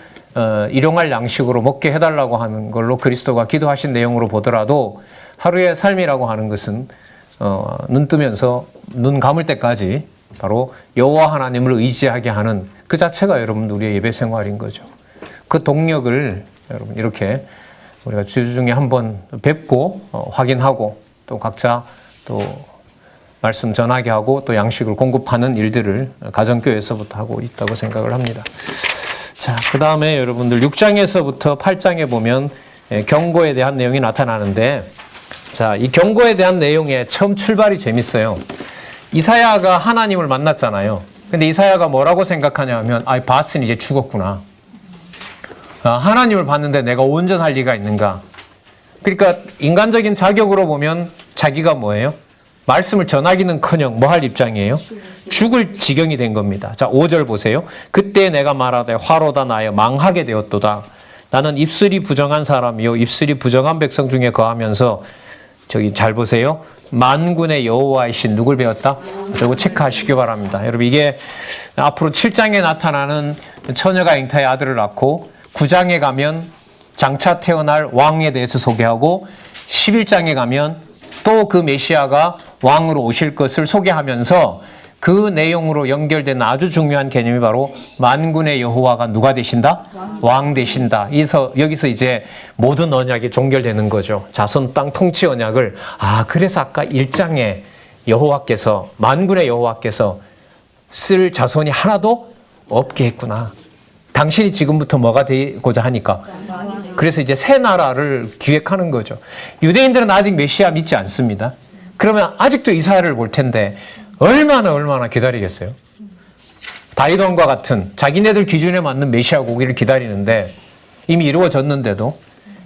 일용할 양식으로 먹게 해달라고 하는 걸로 그리스도가 기도하신 내용으로 보더라도 하루의 삶이라고 하는 것은 눈 뜨면서 눈 감을 때까지 바로 여호와 하나님을 의지하게 하는 그 자체가 여러분 우리의 예배 생활인 거죠. 그 동력을 여러분 이렇게 우리가 주 중에 한번 뵙고 확인하고 또 각자 또 말씀 전하게 하고 또 양식을 공급하는 일들을 가정교회에서부터 하고 있다고 생각을 합니다. 자, 그 다음에 여러분들 6장에서부터 8장에 보면 경고에 대한 내용이 나타나는데, 자, 이 경고에 대한 내용의 처음 출발이 재밌어요. 이사야가 하나님을 만났잖아요. 근데 이사야가 뭐라고 생각하냐 하면, 봤으니 이제 죽었구나. 하나님을 봤는데 내가 온전할 리가 있는가. 그러니까 인간적인 자격으로 보면 자기가 뭐예요? 말씀을 전하기는커녕 뭐 할 입장이에요? 죽을 지경이 된 겁니다. 자, 5절 보세요. 그때 내가 말하되 화로다 나여 망하게 되었도다. 나는 입술이 부정한 사람이요 입술이 부정한 백성 중에 거하면서, 저기 잘 보세요. 만군의 여호와이신 누굴 배웠다? 저거 체크하시기 바랍니다. 여러분, 이게 앞으로 7장에 나타나는 처녀가 잉타의 아들을 낳고 9장에 가면 장차 태어날 왕에 대해서 소개하고 11장에 가면 또 그 메시아가 왕으로 오실 것을 소개하면서 그 내용으로 연결된 아주 중요한 개념이 바로 만군의 여호와가 누가 되신다? 왕 되신다. 여기서 이제 모든 언약이 종결되는 거죠. 자손 땅 통치 언약을, 그래서 아까 1장에 여호와께서, 만군의 여호와께서 쓸 자손이 하나도 없게 했구나. 당신이 지금부터 뭐가 되고자 하니까. 그래서 이제 새 나라를 기획하는 거죠. 유대인들은 아직 메시아 믿지 않습니다. 그러면 아직도 이사야를 볼 텐데 얼마나 기다리겠어요? 다윗 왕과 같은 자기네들 기준에 맞는 메시아 오기를 기다리는데 이미 이루어졌는데도,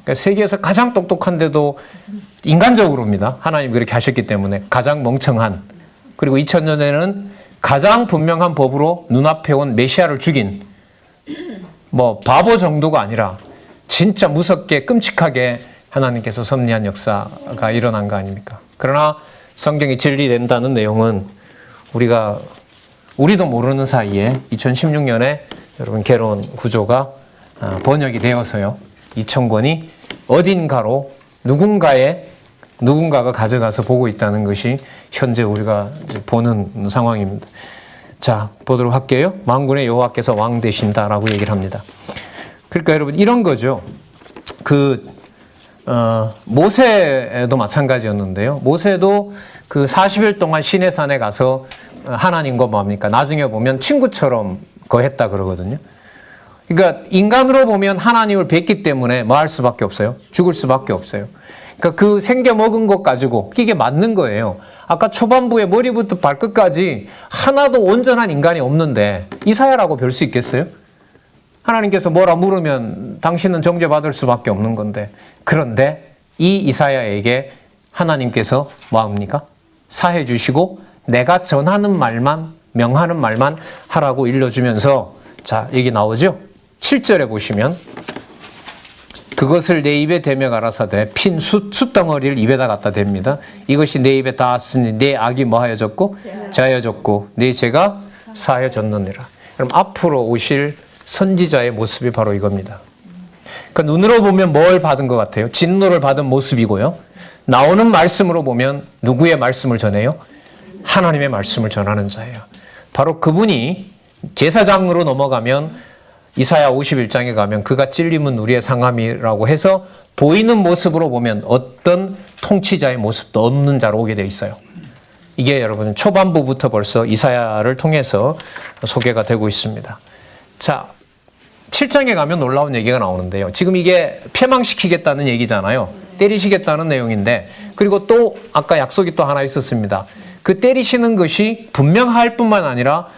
그러니까 세계에서 가장 똑똑한데도 인간적으로입니다. 하나님 그렇게 하셨기 때문에 가장 멍청한, 그리고 2000년에는 가장 분명한 법으로 눈앞에 온 메시아를 죽인 바보 정도가 아니라 진짜 무섭게 끔찍하게 하나님께서 섭리한 역사가 일어난 거 아닙니까? 그러나 성경이 진리된다는 내용은 우리도 모르는 사이에 2016년에 여러분 개론 구조가 번역이 되어서요. 2000권이 어딘가로 누군가가 가져가서 보고 있다는 것이 현재 우리가 이제 보는 상황입니다. 자, 보도록 할게요. 만군의 여호와께서 왕 되신다라고 얘기를 합니다. 그러니까 여러분 이런 거죠. 모세도 마찬가지였는데요. 모세도 그 40일 동안 시내산에 가서 하나님과 뭡니까? 나중에 보면 친구처럼 거했다 그러거든요. 그러니까 인간으로 보면 하나님을 뵙기 때문에 뭐 할 수밖에 없어요? 죽을 수밖에 없어요. 그러니까 그 생겨 먹은 것 가지고 이게 맞는 거예요. 아까 초반부에 머리부터 발끝까지 하나도 온전한 인간이 없는데 이사야라고 별 수 있겠어요? 하나님께서 뭐라 물으면 당신은 정죄받을 수밖에 없는 건데, 그런데 이 이사야에게 하나님께서 뭐 합니까? 사해 주시고 내가 전하는 말만, 명하는 말만 하라고 일러주면서, 자, 얘기 나오죠? 7절에 보시면 그것을 내 입에 대며 가라사대 핀 숯덩어리를 입에다 갖다 댑니다. 이것이 내 입에 닿았으니 내 악이 뭐하여졌고 자여졌고 내 죄가 사하여졌느니라. 그럼 앞으로 오실 선지자의 모습이 바로 이겁니다. 그러니까 눈으로 보면 뭘 받은 것 같아요? 진노를 받은 모습이고요. 나오는 말씀으로 보면 누구의 말씀을 전해요? 하나님의 말씀을 전하는 자예요. 바로 그분이 제사장으로 넘어가면 이사야 51장에 가면 그가 찔림은 우리의 상함이라고 해서 보이는 모습으로 보면 어떤 통치자의 모습도 없는 자로 오게 되어 있어요. 이게 여러분 초반부부터 벌써 이사야를 통해서 소개가 되고 있습니다. 자, 7장에 가면 놀라운 얘기가 나오는데요. 지금 이게 폐망시키겠다는 얘기잖아요. 때리시겠다는 내용인데, 그리고 또 아까 약속이 또 하나 있었습니다. 그 때리시는 것이 분명할 뿐만 아니라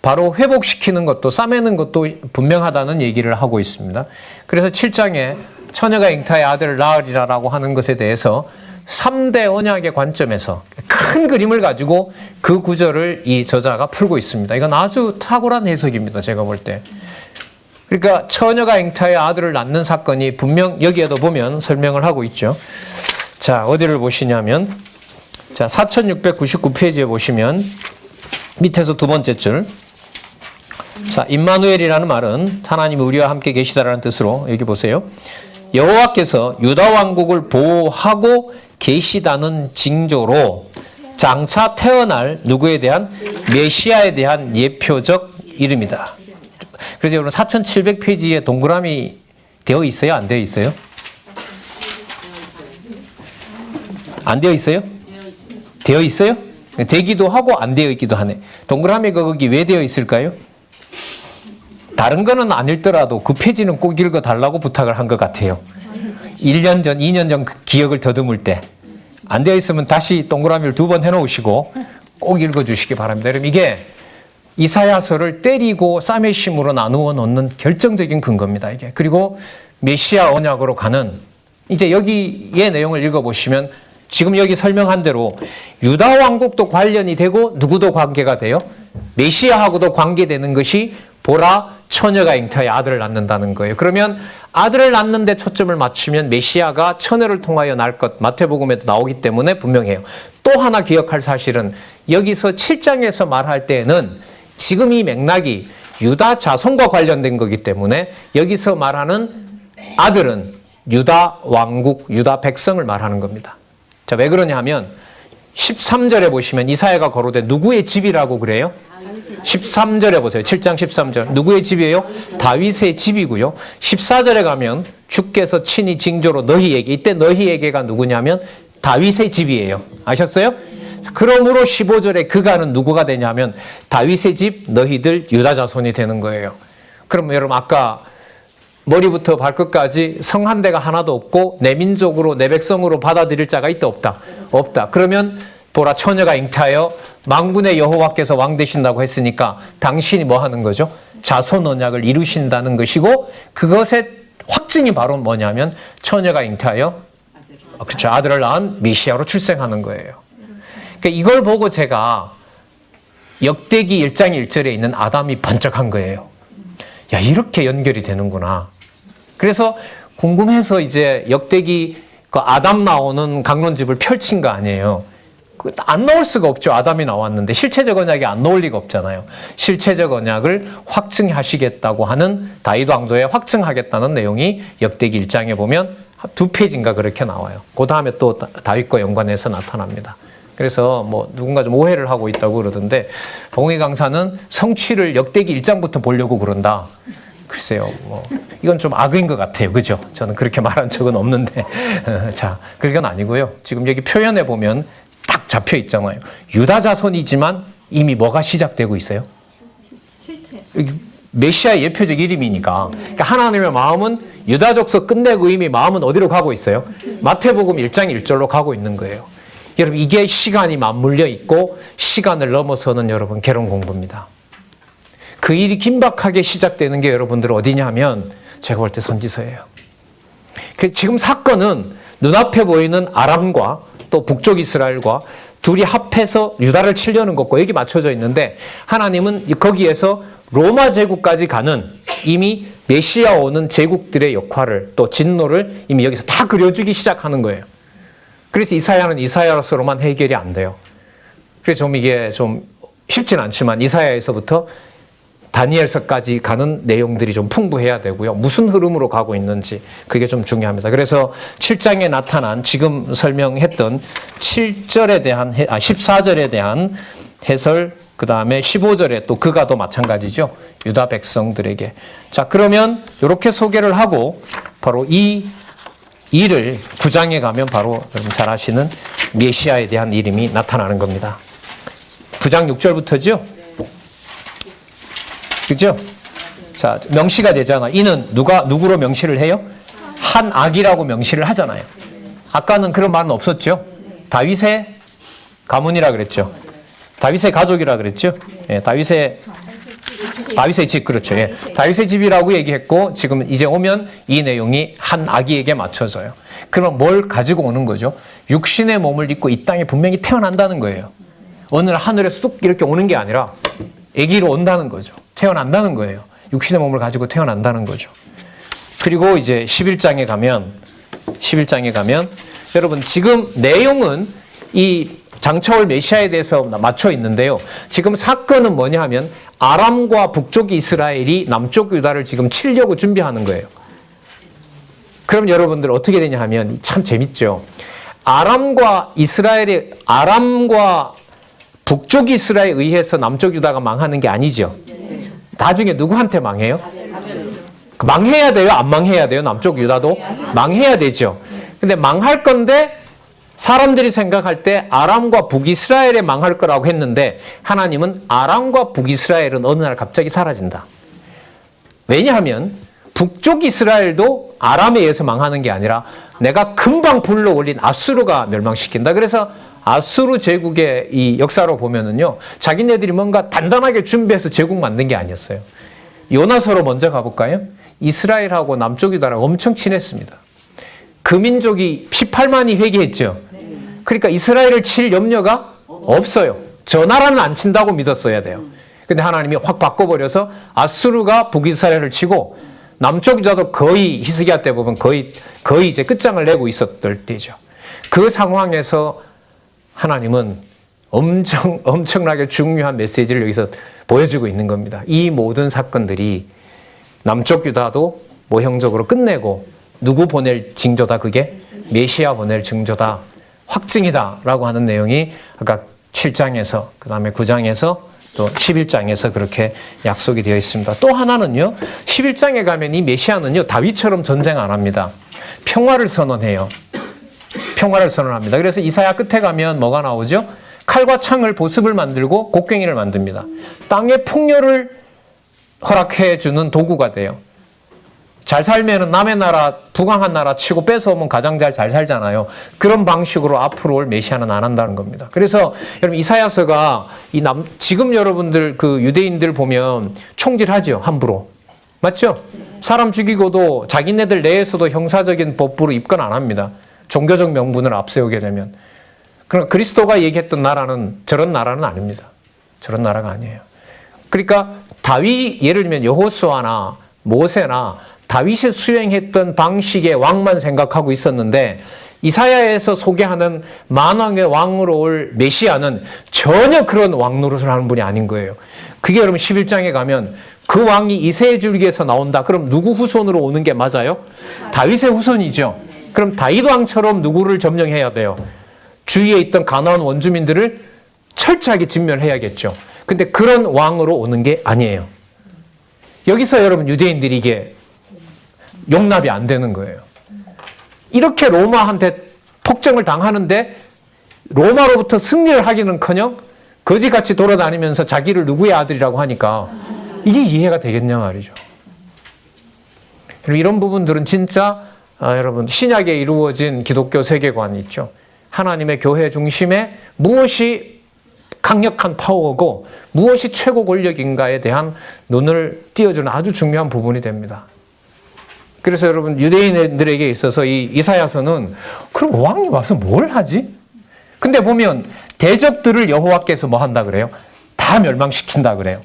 바로 회복시키는 것도 싸매는 것도 분명하다는 얘기를 하고 있습니다. 그래서 7장에 처녀가 잉타의 아들을 낳으리라라고 하는 것에 대해서 3대 언약의 관점에서 큰 그림을 가지고 그 구절을 이 저자가 풀고 있습니다. 이건 아주 탁월한 해석입니다. 제가 볼 때. 그러니까 처녀가 잉타의 아들을 낳는 사건이 분명 여기에도 보면 설명을 하고 있죠. 자, 어디를 보시냐면 자, 4699페이지에 보시면 밑에서 두 번째 줄. 자, 임마누엘이라는 말은 하나님이 우리와 함께 계시다라는 뜻으로 여기 보세요. 여호와께서 유다 왕국을 보호하고 계시다는 징조로 장차 태어날 누구에 대한 메시아에 대한 예표적 이름이다. 그래서 여러분 4700페이지에 동그라미 되어 있어요? 안 되어 있어요? 안 되어 있어요? 되어 있어요? 되기도 하고 안 되어 있기도 하네. 동그라미가 거기 왜 되어 있을까요? 다른 거는 안 읽더라도 그 페이지는 꼭 읽어달라고 부탁을 한 것 같아요. 1년 전, 2년 전 기억을 더듬을 때. 안 되어 있으면 다시 동그라미를 2번 해놓으시고 꼭 읽어주시기 바랍니다. 여러분 이게 이사야서를 때리고 싸매심으로 나누어 놓는 결정적인 근거입니다. 이게. 그리고 메시아 언약으로 가는 이제 여기의 내용을 읽어보시면 지금 여기 설명한 대로 유다 왕국도 관련이 되고 누구도 관계가 돼요? 메시아하고도 관계되는 것이 보라 처녀가 잉타의 아들을 낳는다는 거예요. 그러면 아들을 낳는데 초점을 맞추면 메시아가 처녀를 통하여 날 것 마태복음에도 나오기 때문에 분명해요. 또 하나 기억할 사실은 여기서 7장에서 말할 때는 지금 이 맥락이 유다 자손과 관련된 거기 때문에 여기서 말하는 아들은 유다 왕국, 유다 백성을 말하는 겁니다. 자, 왜 그러냐 하면 13절에 보시면 이사야가 거론된 누구의 집이라고 그래요? 13절에 보세요. 7장 13절. 누구의 집이에요? 다윗의 집이고요. 14절에 가면 주께서 친히 징조로 너희에게, 이때 너희에게가 누구냐면 다윗의 집이에요. 아셨어요? 그러므로 15절에 그가는 누구가 되냐면 다윗의 집 너희들 유다 자손이 되는 거예요. 그럼 여러분 아까 머리부터 발끝까지 성 한 대가 하나도 없고 내 민족으로 내 백성으로 받아들일 자가 있다 없다? 없다. 그러면 보라 처녀가 잉타하여 만군의 여호와께서 왕 되신다고 했으니까 당신이 뭐 하는 거죠? 자손 언약을 이루신다는 것이고 그것의 확증이 바로 뭐냐면 처녀가 잉타하여 그렇죠. 아들을 낳은 메시아로 출생하는 거예요. 그러니까 이걸 보고 제가 역대기 1장 1절에 있는 아담이 번쩍한 거예요. 야, 이렇게 연결이 되는구나. 그래서 궁금해서 이제 역대기 그 아담 나오는 강론집을 펼친 거 아니에요. 안 넣을 수가 없죠. 아담이 나왔는데 실체적 언약이 안 넣을 리가 없잖아요. 실체적 언약을 확증하시겠다고 하는 다윗 왕조에 확증하겠다는 내용이 역대기 1장에 보면 2페이지인가 그렇게 나와요. 그 다음에 또 다윗과 연관해서 나타납니다. 그래서 뭐 누군가 좀 오해를 하고 있다고 그러던데 봉희 강사는 성취를 역대기 1장부터 보려고 그런다. 글쎄요, 뭐 이건 좀 악인 것 같아요, 그죠? 저는 그렇게 말한 적은 없는데 자, 그건 아니고요. 지금 여기 표현해 보면 딱 잡혀 있잖아요. 유다 자손이지만 이미 뭐가 시작되고 있어요? 메시아의 예표적 이름이니까. 그러니까 하나님의 마음은 유다족서 끝내고 이미 마음은 어디로 가고 있어요? 마태복음 1장 1절로 가고 있는 거예요. 여러분 이게 시간이 맞물려 있고 시간을 넘어서는 여러분 개론 공부입니다. 그 일이 긴박하게 시작되는 게 여러분들 어디냐 하면 제가 볼 때 선지서예요. 지금 사건은 눈앞에 보이는 아람과 또 북쪽 이스라엘과 둘이 합해서 유다를 치려는 것과 여기 맞춰져 있는데 하나님은 거기에서 로마 제국까지 가는 이미 메시아 오는 제국들의 역할을 또 진노를 이미 여기서 다 그려주기 시작하는 거예요. 그래서 이사야는 이사야로서로만 해결이 안 돼요. 그래서 좀 이게 좀 쉽진 않지만 이사야에서부터 다니엘서까지 가는 내용들이 좀 풍부해야 되고요. 무슨 흐름으로 가고 있는지 그게 좀 중요합니다. 그래서 7장에 나타난 지금 설명했던 7절에 대한 14절에 대한 해설, 그 다음에 15절에 또 그가도 마찬가지죠. 유다 백성들에게. 자, 그러면 이렇게 소개를 하고 바로 이 일을 9장에 가면 바로 잘 아시는 메시아에 대한 이름이 나타나는 겁니다. 9장 6절부터죠. 그죠? 자, 명시가 되잖아. 이는 누구로 명시를 해요? 한 악이라고 명시를 하잖아요. 아까는 그런 말은 없었죠. 다윗의 가문이라 그랬죠. 다윗의 가족이라 그랬죠. 예, 다윗의 다윗의 집, 그렇죠. 예. 다윗의 집이라고 얘기했고, 지금 이제 오면 이 내용이 한 아기에게 맞춰져요. 그럼 뭘 가지고 오는 거죠? 육신의 몸을 입고 이 땅에 분명히 태어난다는 거예요. 어느 날 하늘에 쑥 이렇게 오는 게 아니라 아기로 온다는 거죠. 태어난다는 거예요. 육신의 몸을 가지고 태어난다는 거죠. 그리고 이제 11장에 가면 여러분 지금 내용은 이 장차올 메시아에 대해서 맞춰 있는데요. 지금 사건은 뭐냐 하면 아람과 북쪽 이스라엘이 남쪽 유다를 지금 치려고 준비하는 거예요. 그럼 여러분들 어떻게 되냐 하면 참 재밌죠. 아람과 북쪽 이스라엘에 의해서 남쪽 유다가 망하는 게 아니죠. 나중에 누구한테 망해요? 망해야 돼요? 안 망해야 돼요? 남쪽 유다도? 망해야 되죠. 근데 망할 건데 사람들이 생각할 때 아람과 북이스라엘에 망할 거라고 했는데 하나님은 아람과 북이스라엘은 어느 날 갑자기 사라진다. 왜냐하면 북쪽 이스라엘도 아람에 의해서 망하는 게 아니라 내가 금방 불러올린 아수르가 멸망시킨다. 그래서 아수르 제국의 이 역사로 보면은요, 자기네들이 뭔가 단단하게 준비해서 제국 만든 게 아니었어요. 요나서로 먼저 가볼까요? 이스라엘하고 남쪽 유다랑 엄청 친했습니다. 그 민족이 18만이 회개했죠. 그러니까 이스라엘을 칠 염려가 없어요. 저 나라는 안 친다고 믿었어야 돼요. 근데 하나님이 확 바꿔버려서 아수르가 북이스라엘을 치고 남쪽 유다도 거의 히스기야 때 보면 거의 이제 끝장을 내고 있었던 때죠. 그 상황에서 하나님은 엄청나게 중요한 메시지를 여기서 보여주고 있는 겁니다. 이 모든 사건들이 남쪽 유다도 모형적으로 끝내고 누구 보낼 징조다? 그게 메시아 보낼 징조다. 확증이다 라고 하는 내용이 아까 7장에서 그 다음에 9장에서 또 11장에서 그렇게 약속이 되어 있습니다. 또 하나는요, 11장에 가면 이 메시아는요, 다윗처럼 전쟁 안 합니다. 평화를 선언해요. 평화를 선언합니다. 그래서 이사야 끝에 가면 뭐가 나오죠? 칼과 창을 보습을 만들고 곡괭이를 만듭니다. 땅의 풍요를 허락해 주는 도구가 돼요. 잘 살면은 남의 나라, 부강한 나라 치고 뺏어오면 가장 잘 살잖아요. 그런 방식으로 앞으로 올 메시아는 안 한다는 겁니다. 그래서 여러분 이사야서가 지금 여러분들 그 유대인들 보면 총질하죠, 함부로. 맞죠? 사람 죽이고도 자기네들 내에서도 형사적인 법부로 입건 안 합니다. 종교적 명분을 앞세우게 되면. 그러나 그리스도가 얘기했던 나라는 저런 나라는 아닙니다. 저런 나라가 아니에요. 그러니까 예를 들면 여호수아나 모세나 다윗이 수행했던 방식의 왕만 생각하고 있었는데 이사야에서 소개하는 만왕의 왕으로 올 메시아는 전혀 그런 왕 노릇을 하는 분이 아닌 거예요. 그게 여러분 11장에 가면 그 왕이 이새의 줄기에서 나온다. 그럼 누구 후손으로 오는 게 맞아요? 다윗의 후손이죠. 그럼 다윗 왕처럼 누구를 점령해야 돼요? 주위에 있던 가나안 원주민들을 철저하게 진멸해야겠죠. 근데 그런 왕으로 오는 게 아니에요. 여기서 여러분 유대인들이 이게 용납이 안 되는 거예요. 이렇게 로마한테 폭정을 당하는데 로마로부터 승리를 하기는커녕 거지같이 돌아다니면서 자기를 누구의 아들이라고 하니까 이게 이해가 되겠냐 말이죠. 이런 부분들은 진짜 여러분 신약에 이루어진 기독교 세계관이 있죠. 하나님의 교회 중심에 무엇이 강력한 파워고 무엇이 최고 권력인가에 대한 눈을 띄워주는 아주 중요한 부분이 됩니다. 그래서 여러분 유대인들에게 있어서 이 이사야서는 그럼 왕이 와서 뭘 하지? 근데 보면 대적들을 여호와께서 뭐 한다 그래요? 다 멸망시킨다 그래요.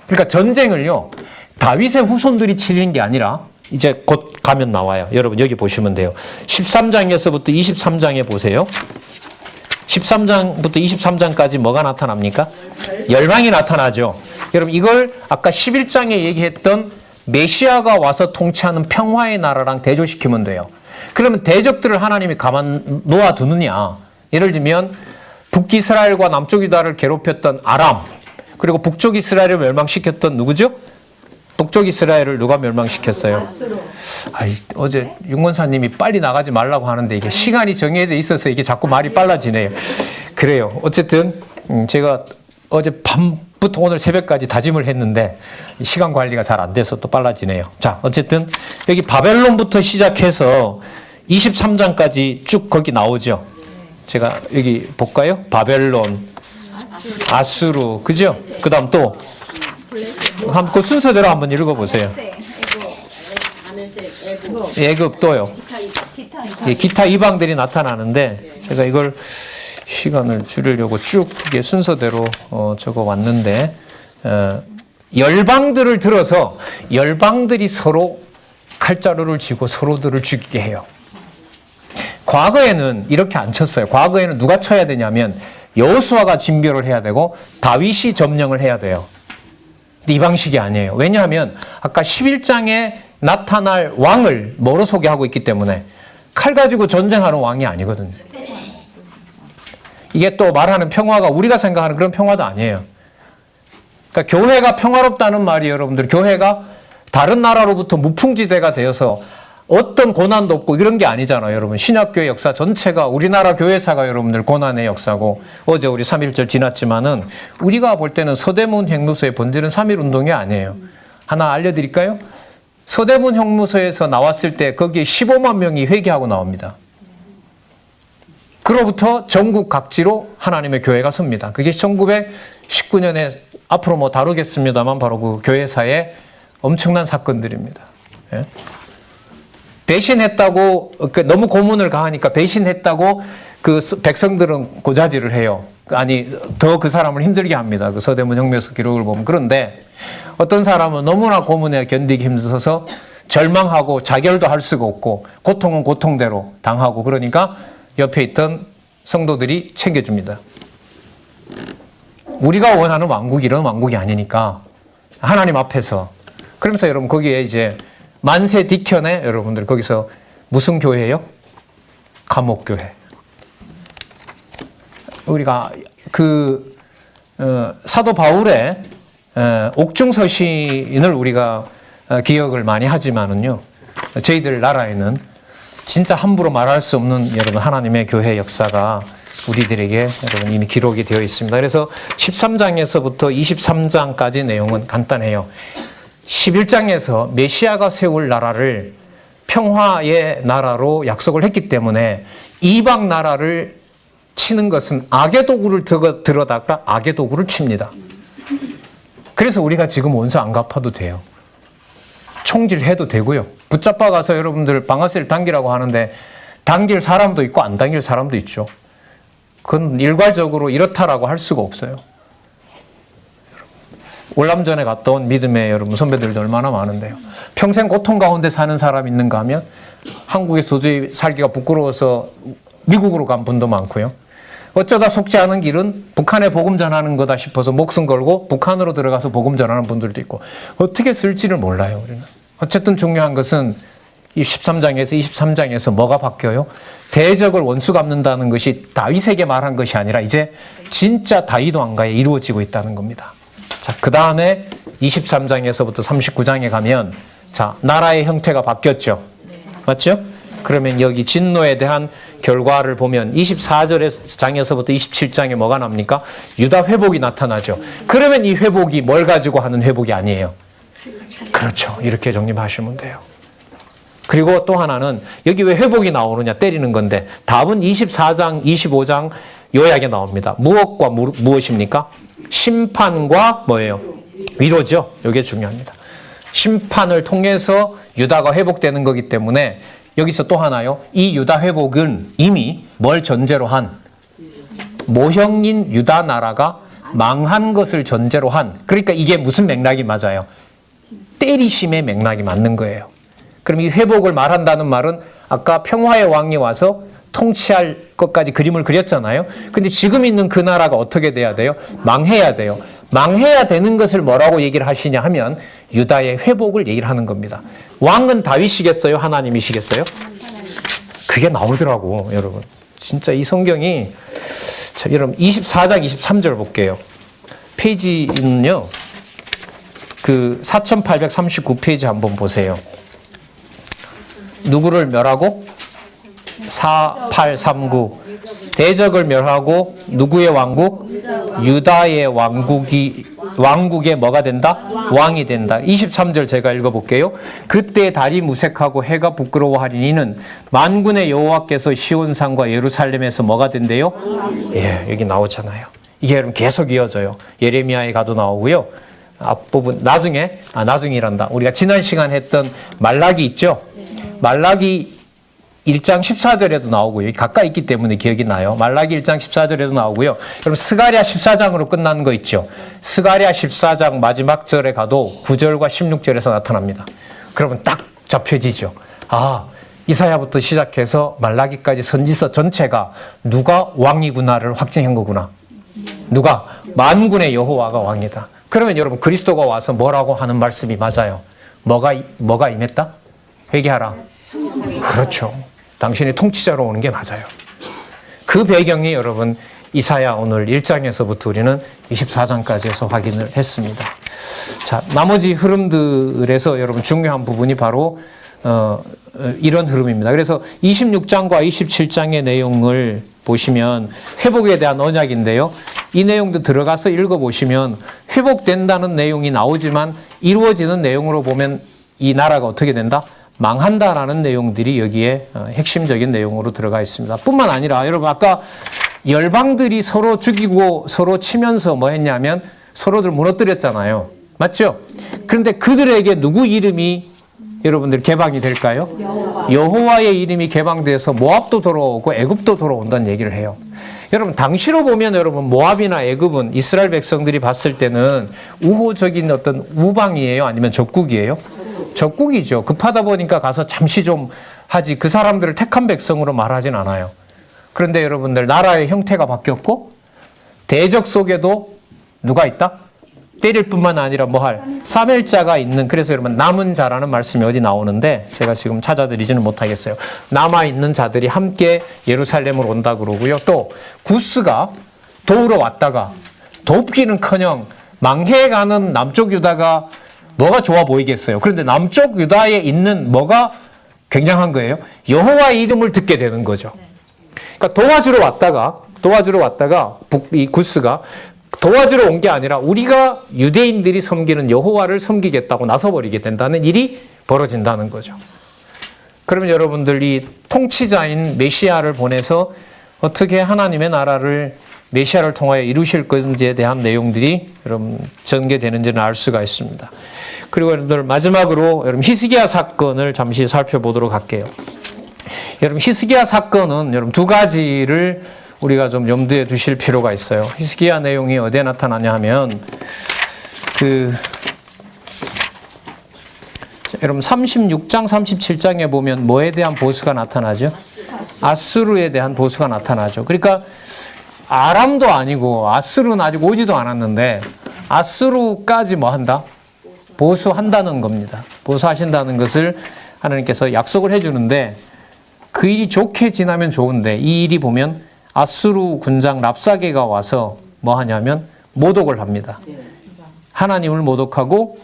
그러니까 전쟁을요 다윗의 후손들이 치르는 게 아니라 이제 곧 가면 나와요. 여러분 여기 보시면 돼요. 13장에서부터 23장에 보세요. 13장부터 23장까지 뭐가 나타납니까? 열방이 나타나죠. 여러분 이걸 아까 11장에 얘기했던 메시아가 와서 통치하는 평화의 나라랑 대조시키면 돼요. 그러면 대적들을 하나님이 가만 놓아두느냐. 예를 들면 북이스라엘과 남쪽 유다를 괴롭혔던 아람, 그리고 북쪽 이스라엘을 멸망시켰던 누구죠? 북쪽 이스라엘을 누가 멸망시켰어요? 어제 윤권사님이 빨리 나가지 말라고 하는데 이게 시간이 정해져 있어서 이게 자꾸 말이 빨라지네요. 그래요. 어쨌든 제가 어제 밤부터 오늘 새벽까지 다짐을 했는데 시간 관리가 잘 안 돼서 또 빨라지네요. 자, 어쨌든 여기 바벨론부터 시작해서 23장까지 쭉 거기 나오죠. 제가 여기 볼까요? 바벨론, 아수르, 그죠? 그 다음 또 한번 그 순서대로 한번 읽어보세요. 애굽 또요. 기타 이방들이 나타나는데 제가 이걸 시간을 줄이려고 쭉 이게 순서대로 적어 왔는데 열방들을 들어서 열방들이 서로 칼자루를 쥐고 서로들을 죽이게 해요. 과거에는 이렇게 안 쳤어요. 과거에는 누가 쳐야 되냐면 여호수아가 진멸을 해야 되고 다윗이 점령을 해야 돼요. 근데 이 방식이 아니에요. 왜냐하면 아까 11장에 나타날 왕을 뭐로 소개하고 있기 때문에 칼 가지고 전쟁하는 왕이 아니거든요. 이게 또 말하는 평화가 우리가 생각하는 그런 평화도 아니에요. 그러니까 교회가 평화롭다는 말이 여러분들 교회가 다른 나라로부터 무풍지대가 되어서 어떤 고난도 없고 이런 게 아니잖아요. 여러분 신약교회 역사 전체가 우리나라 교회사가 여러분들 고난의 역사고 어제 우리 3.1절 지났지만은 우리가 볼 때는 서대문 횡무소의 본질은 3.1운동이 아니에요. 하나 알려드릴까요? 서대문 혁무소에서 나왔을 때 거기에 15만 명이 회개하고 나옵니다. 그로부터 전국 각지로 하나님의 교회가 섭니다. 그게 1919년에 앞으로 뭐 다루겠습니다만 바로 그 교회사의 엄청난 사건들입니다. 예? 배신했다고 너무 고문을 가하니까 배신했다고 그 백성들은 고자질을 해요. 아니 더 그 사람을 힘들게 합니다. 그 서대문 혁명서 기록을 보면. 그런데 어떤 사람은 너무나 고문에 견디기 힘들어서 절망하고 자결도 할 수가 없고 고통은 고통대로 당하고 그러니까 옆에 있던 성도들이 챙겨줍니다. 우리가 원하는 왕국이 이런 왕국이 아니니까 하나님 앞에서. 그러면서 여러분 거기에 이제 만세 디켠에 여러분들 거기서 무슨 교회예요? 감옥교회. 우리가 그 사도 바울의 옥중서신을 우리가 기억을 많이 하지만은요, 저희들 나라에는 진짜 함부로 말할 수 없는 여러분 하나님의 교회 역사가 우리들에게 여러분 이미 기록이 되어 있습니다. 그래서 13장에서부터 23장까지 내용은 간단해요. 11장에서 메시아가 세울 나라를 평화의 나라로 약속을 했기 때문에 이방 나라를 치는 것은 악의 도구를 들어다가 악의 도구를 칩니다. 그래서 우리가 지금 원수 안 갚아도 돼요. 총질해도 되고요. 붙잡아 가서 여러분들 방아쇠를 당기라고 하는데 당길 사람도 있고 안 당길 사람도 있죠. 그건 일괄적으로 이렇다라고 할 수가 없어요. 월남전에 갔다 온 믿음의 여러분 선배들도 얼마나 많은데요. 평생 고통 가운데 사는 사람 있는가 하면 한국에서 도저히 살기가 부끄러워서 미국으로 간 분도 많고요. 어쩌다 속지 않은 길은 북한에 복음 전하는 거다 싶어서 목숨 걸고 북한으로 들어가서 복음 전하는 분들도 있고 어떻게 쓸지를 몰라요. 우리는. 어쨌든 중요한 것은 이 13장에서 23장에서 뭐가 바뀌어요? 대적을 원수 갚는다는 것이 다윗에게 말한 것이 아니라 이제 진짜 다윗 왕가에 이루어지고 있다는 겁니다. 자, 그 다음에 23장에서부터 39장에 가면 자, 나라의 형태가 바뀌었죠. 맞죠? 그러면 여기 진노에 대한 결과를 보면 24장에서부터 27장에 뭐가 납니까? 유다 회복이 나타나죠. 그러면 이 회복이 뭘 가지고 하는 회복이 아니에요. 그렇죠. 이렇게 정립하시면 돼요. 그리고 또 하나는 여기 왜 회복이 나오느냐 때리는 건데 답은 24장, 25장 요약에 나옵니다. 무엇과 무엇입니까? 심판과 뭐예요? 위로죠. 이게 중요합니다. 심판을 통해서 유다가 회복되는 거기 때문에 여기서 또 하나요. 이 유다 회복은 이미 뭘 전제로 한 모형인 유다 나라가 망한 것을 전제로 한 그러니까 이게 무슨 맥락이 맞아요? 때리심의 맥락이 맞는 거예요. 그럼 이 회복을 말한다는 말은 아까 평화의 왕이 와서 통치할 것까지 그림을 그렸잖아요. 근데 지금 있는 그 나라가 어떻게 돼야 돼요? 망해야 돼요. 망해야 되는 것을 뭐라고 얘기를 하시냐 하면 유다의 회복을 얘기를 하는 겁니다. 왕은 다윗이겠어요? 하나님이시겠어요? 그게 나오더라고 여러분. 진짜 이 성경이 자, 여러분 24장 23절 볼게요. 페이지는요. 그 4839페이지 한번 보세요. 누구를 멸하고? 4839 대적을 멸하고 누구의 왕국? 유다의 왕국의 뭐가 된다? 왕이 된다. 23절 제가 읽어볼게요. 그때 달이 무색하고 해가 부끄러워하리니는 만군의 여호와께서 시온산과 예루살렘에서 뭐가 된대요? 예, 여기 나오잖아요. 이게 여러분 계속 이어져요. 예레미야에 가도 나오고요. 앞부분 나중이란다. 우리가 지난 시간 했던 말라기 있죠? 말라기 1장 14절에도 나오고요. 가까이 있기 때문에 기억이 나요. 말라기 1장 14절에도 나오고요. 여러분 스가랴 14장으로 끝나는 거 있죠? 스가랴 14장 마지막 절에 가도 9절과 16절에서 나타납니다. 그러면 딱 잡혀지죠. 아, 이사야부터 시작해서 말라기까지 선지서 전체가 누가 왕이구나를 확증한 거구나. 누가? 만군의 여호와가 왕이다. 그러면 여러분 그리스도가 와서 뭐라고 하는 말씀이 맞아요? 뭐가 임했다? 회개하라. 그렇죠. 당신이 통치자로 오는 게 맞아요. 그 배경이 여러분 이사야 오늘 1장에서부터 우리는 24장까지 해서 확인을 했습니다. 자, 나머지 흐름들에서 여러분 중요한 부분이 바로 이런 흐름입니다. 그래서 26장과 27장의 내용을 보시면 회복에 대한 언약인데요. 이 내용도 들어가서 읽어보시면 회복된다는 내용이 나오지만 이루어지는 내용으로 보면 이 나라가 어떻게 된다? 망한다라는 내용들이 여기에 핵심적인 내용으로 들어가 있습니다. 뿐만 아니라 여러분 아까 열방들이 서로 죽이고 서로 치면서 뭐 했냐면 서로들 무너뜨렸잖아요. 맞죠? 그런데 그들에게 누구 이름이 여러분들 개방이 될까요? 여호와의 이름이 개방돼서 모압도 돌아오고 애굽도 돌아온다는 얘기를 해요. 여러분 당시로 보면 여러분 모압이나 애굽은 이스라엘 백성들이 봤을 때는 우호적인 어떤 우방이에요? 아니면 적국이에요? 적국이죠. 급하다 보니까 가서 잠시 좀 하지 그 사람들을 택한 백성으로 말하진 않아요. 그런데 여러분들 나라의 형태가 바뀌었고 대적 속에도 누가 있다? 때릴 뿐만 아니라 뭐할 사멸자가 있는. 그래서 여러분 남은 자라는 말씀이 어디 나오는데 제가 지금 찾아드리지는 못하겠어요. 남아있는 자들이 함께 예루살렘으로 온다 그러고요. 또 구스가 도우러 왔다가 돕기는커녕 망해가는 남쪽 유다가 뭐가 좋아 보이겠어요. 그런데 남쪽 유다에 있는 뭐가 굉장한 거예요? 여호와의 이름을 듣게 되는 거죠. 그러니까 도와주러 왔다가 이 구스가 도와주러 온 게 아니라 우리가 유대인들이 섬기는 여호와를 섬기겠다고 나서버리게 된다는 일이 벌어진다는 거죠. 그러면 여러분들 이 통치자인 메시아를 보내서 어떻게 하나님의 나라를 메시아를 통하여 이루실 건지에 대한 내용들이 여러분 전개되는지는 알 수가 있습니다. 그리고 여러분들 마지막으로 여러분 히스기야 사건을 잠시 살펴보도록 할게요. 여러분 히스기야 사건은 여러분 두 가지를 우리가 좀 염두에 두실 필요가 있어요. 히스기야 내용이 어디에 나타나냐 하면 여러분 36장 37장에 보면 뭐에 대한 보수가 나타나죠? 아수르에 대한 보수가 나타나죠. 그러니까 아람도 아니고 아수르는 아직 오지도 않았는데 아수르까지 뭐 한다? 보수한다는 겁니다. 보수하신다는 것을 하나님께서 약속을 해주는데 그 일이 좋게 지나면 좋은데 이 일이 보면 아수르 군장 랍사게가 와서 뭐 하냐면 모독을 합니다. 하나님을 모독하고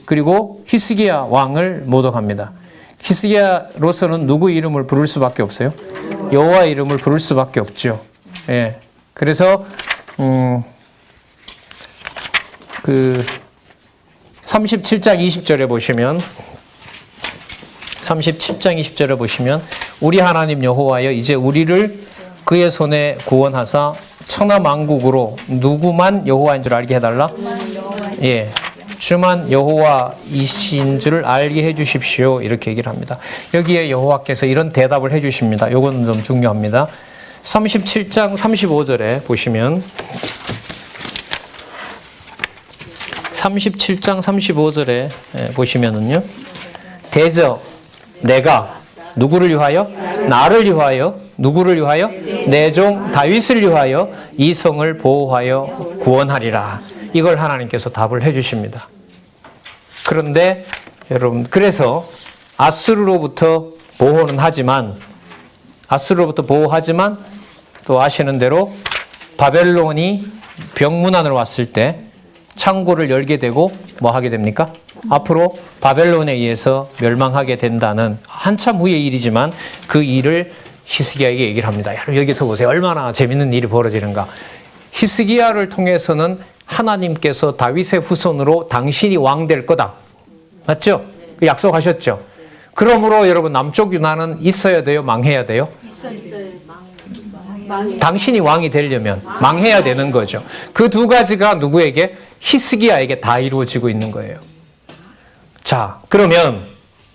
그리고 히스기야 왕을 모독합니다. 히스기야로서는 누구 이름을 부를 수밖에 없어요? 여호와의 이름을 부를 수밖에 없죠. 예. 그래서 37장 20절에 보시면 37장 20절에 보시면 우리 하나님 여호와여 이제 우리를 그의 손에 구원하사 천하만국으로 누구만 여호와인 줄 알게 해달라. 예, 주만 여호와이신 줄 알게 해주십시오. 이렇게 얘기를 합니다. 여기에 여호와께서 이런 대답을 해주십니다. 이건 좀 중요합니다. 37장 35절에 보시면 37장 35절에 보시면은요. 대저 내가 누구를 위하여? 나를 위하여. 누구를 위하여? 내 종 다윗을 위하여 이 성을 보호하여 구원하리라. 이걸 하나님께서 답을 해주십니다. 그런데 여러분 그래서 아수르로부터 보호하지만 또 아시는 대로 바벨론이 병문안으로 왔을 때 창고를 열게 되고 뭐 하게 됩니까? 앞으로 바벨론에 의해서 멸망하게 된다는 한참 후의 일이지만 그 일을 히스기야에게 얘기를 합니다. 여기서 보세요. 얼마나 재밌는 일이 벌어지는가. 히스기야를 통해서는 하나님께서 다윗의 후손으로 당신이 왕 될 거다. 맞죠? 약속하셨죠? 그러므로 여러분 남쪽 유다는 있어야 돼요? 망해야 돼요? 당신이 왕이 되려면 망해야 되는 거죠. 그 두 가지가 누구에게? 히스기야에게 다 이루어지고 있는 거예요. 자, 그러면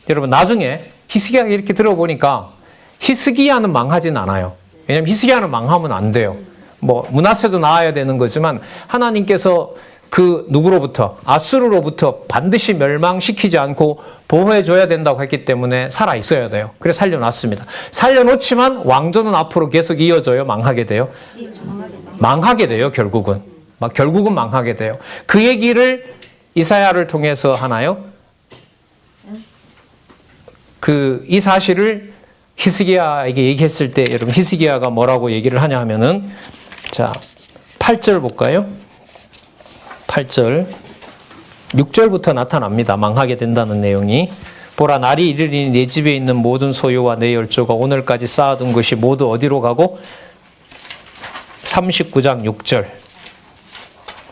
여러분 나중에 히스기야가 이렇게 들어보니까 히스기야는 망하진 않아요. 왜냐하면 히스기야는 망하면 안 돼요. 뭐 므낫세도 나아야 되는 거지만 하나님께서 그 누구로부터? 아수르로부터 반드시 멸망시키지 않고 보호해줘야 된다고 했기 때문에 살아있어야 돼요. 그래서 살려놨습니다. 살려놓지만 왕조는 앞으로 계속 이어져요? 망하게 돼요? 망하게 돼요, 결국은. 결국은 망하게 돼요. 그 얘기를 이사야를 통해서 하나요? 이 사실을 히스기야에게 얘기했을 때 여러분 히스기야가 뭐라고 얘기를 하냐 하면은 자, 8절 볼까요? 8절 6절부터 나타납니다. 망하게 된다는 내용이. 보라, 날이 이르리니 내 집에 있는 모든 소유와 내 열조가 오늘까지 쌓아둔 것이 모두 어디로 가고? 39장 6절.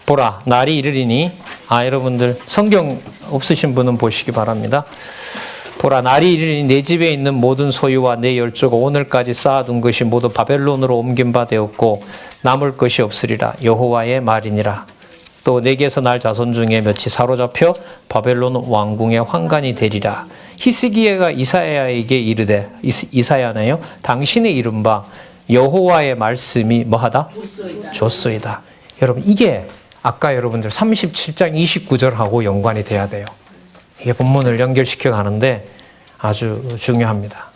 보라, 날이 이르리니. 여러분들 성경 없으신 분은 보시기 바랍니다. 보라, 날이 이르니 내 집에 있는 모든 소유와 내 열조가 오늘까지 쌓아둔 것이 모두 바벨론으로 옮긴 바 되었고 남을 것이 없으리라. 여호와의 말이니라. 또 내게서 날 자손 중에 몇이 사로잡혀 바벨론 왕궁의 환관이 되리라. 히스기야가 이사야에게 이르되, 이사야네요. 당신의 이른바 여호와의 말씀이 뭐하다? 줬소이다. 여러분 이게 아까 여러분들 37장 29절하고 연관이 돼야 돼요. 이게 본문을 연결시켜 가는데 아주 중요합니다.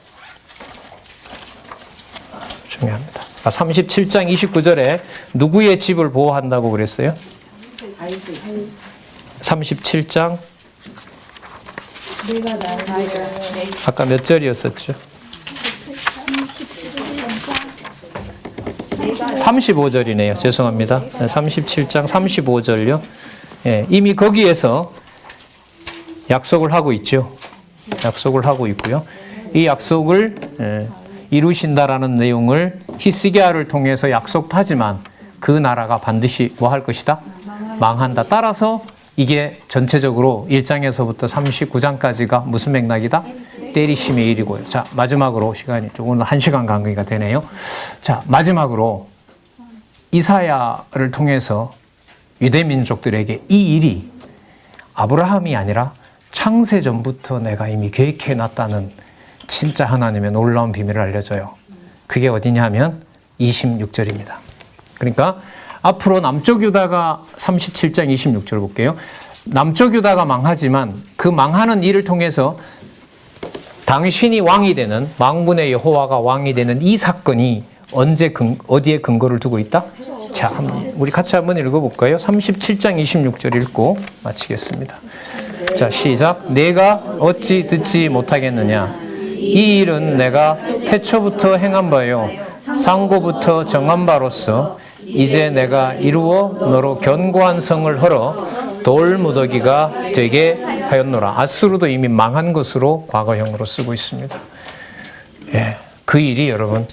중요합니다. 37장 29절에 누구의 집을 보호한다고 그랬어요? 37장 아까 몇 절이었었죠? 35절이네요. 죄송합니다. 37장 35절요. 예, 이미 거기에서 약속을 하고 있죠. 약속을 하고 있고요. 이 약속을 이루신다라는 내용을 히스기야를 통해서 약속도 하지만 그 나라가 반드시 뭐 할 것이다? 망한다. 따라서 이게 전체적으로 1장에서부터 39장까지가 무슨 맥락이다? 때리심의 일이고요. 자, 마지막으로 시간이 오늘 1시간 강의가 되네요. 자, 마지막으로 이사야를 통해서 유대 민족들에게 이 일이 아브라함이 아니라 창세 전부터 내가 이미 계획해 놨다는 진짜 하나님의 놀라운 비밀을 알려줘요. 그게 어디냐면 26절입니다. 그러니까 앞으로 남쪽 유다가 37장 26절 볼게요. 남쪽 유다가 망하지만 그 망하는 일을 통해서 당신이 왕이 되는 만군의 여호와가 왕이 되는 이 사건이 어디에 근거를 두고 있다? 자, 우리 같이 한번 읽어볼까요? 37장 26절 읽고 마치겠습니다. 자, 시작. 내가 어찌 듣지 못하겠느냐? 이 일은 내가 태초부터 행한 바요 상고부터 정한 바로서 이제 내가 이루어 너로 견고한 성을 헐어 돌무더기가 되게 하였노라. 아수르도 이미 망한 것으로 과거형으로 쓰고 있습니다. 예, 그 일이 여러분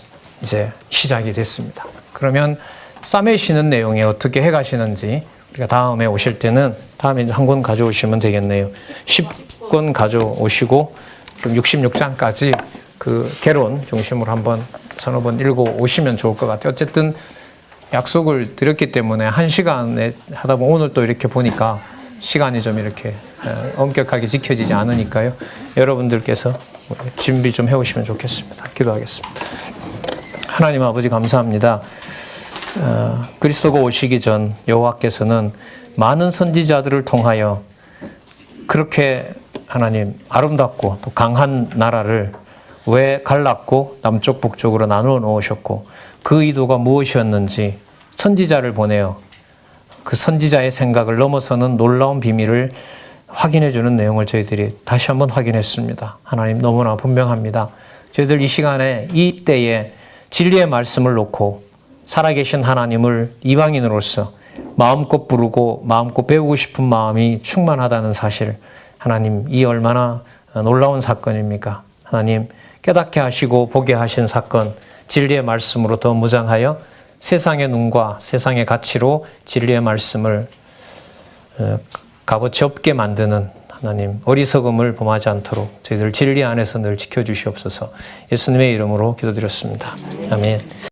이제 시작이 됐습니다. 그러면 싸매시는 내용에 어떻게 해가시는지 우리가 다음에 오실 때는 다음에 한 권 가져오시면 되겠네요. 10권 가져오시고 그럼 66장까지 그 개론 중심으로 한번 서너 번 읽어 오시면 좋을 것 같아요. 어쨌든 약속을 드렸기 때문에 1시간에 하다 보면 오늘 또 이렇게 보니까 시간이 좀 이렇게 엄격하게 지켜지지 않으니까요. 여러분들께서 준비 좀 해오시면 좋겠습니다. 기도하겠습니다. 하나님 아버지 감사합니다. 그리스도가 오시기 전 여호와께서는 많은 선지자들을 통하여 그렇게 하나님 아름답고 또 강한 나라를 왜 갈랐고 남쪽 북쪽으로 나누어 놓으셨고 그 의도가 무엇이었는지 선지자를 보내어 그 선지자의 생각을 넘어서는 놀라운 비밀을 확인해 주는 내용을 저희들이 다시 한번 확인했습니다. 하나님 너무나 분명합니다. 저희들 이 시간에 이 때에 진리의 말씀을 놓고 살아계신 하나님을 이방인으로서 마음껏 부르고 마음껏 배우고 싶은 마음이 충만하다는 사실, 하나님 이 얼마나 놀라운 사건입니까? 하나님 깨닫게 하시고 보게 하신 사건, 진리의 말씀으로 더 무장하여 세상의 눈과 세상의 가치로 진리의 말씀을 값어치 없게 만드는 하나님 어리석음을 범하지 않도록 저희들 진리 안에서 늘 지켜주시옵소서. 예수님의 이름으로 기도드렸습니다. 아멘.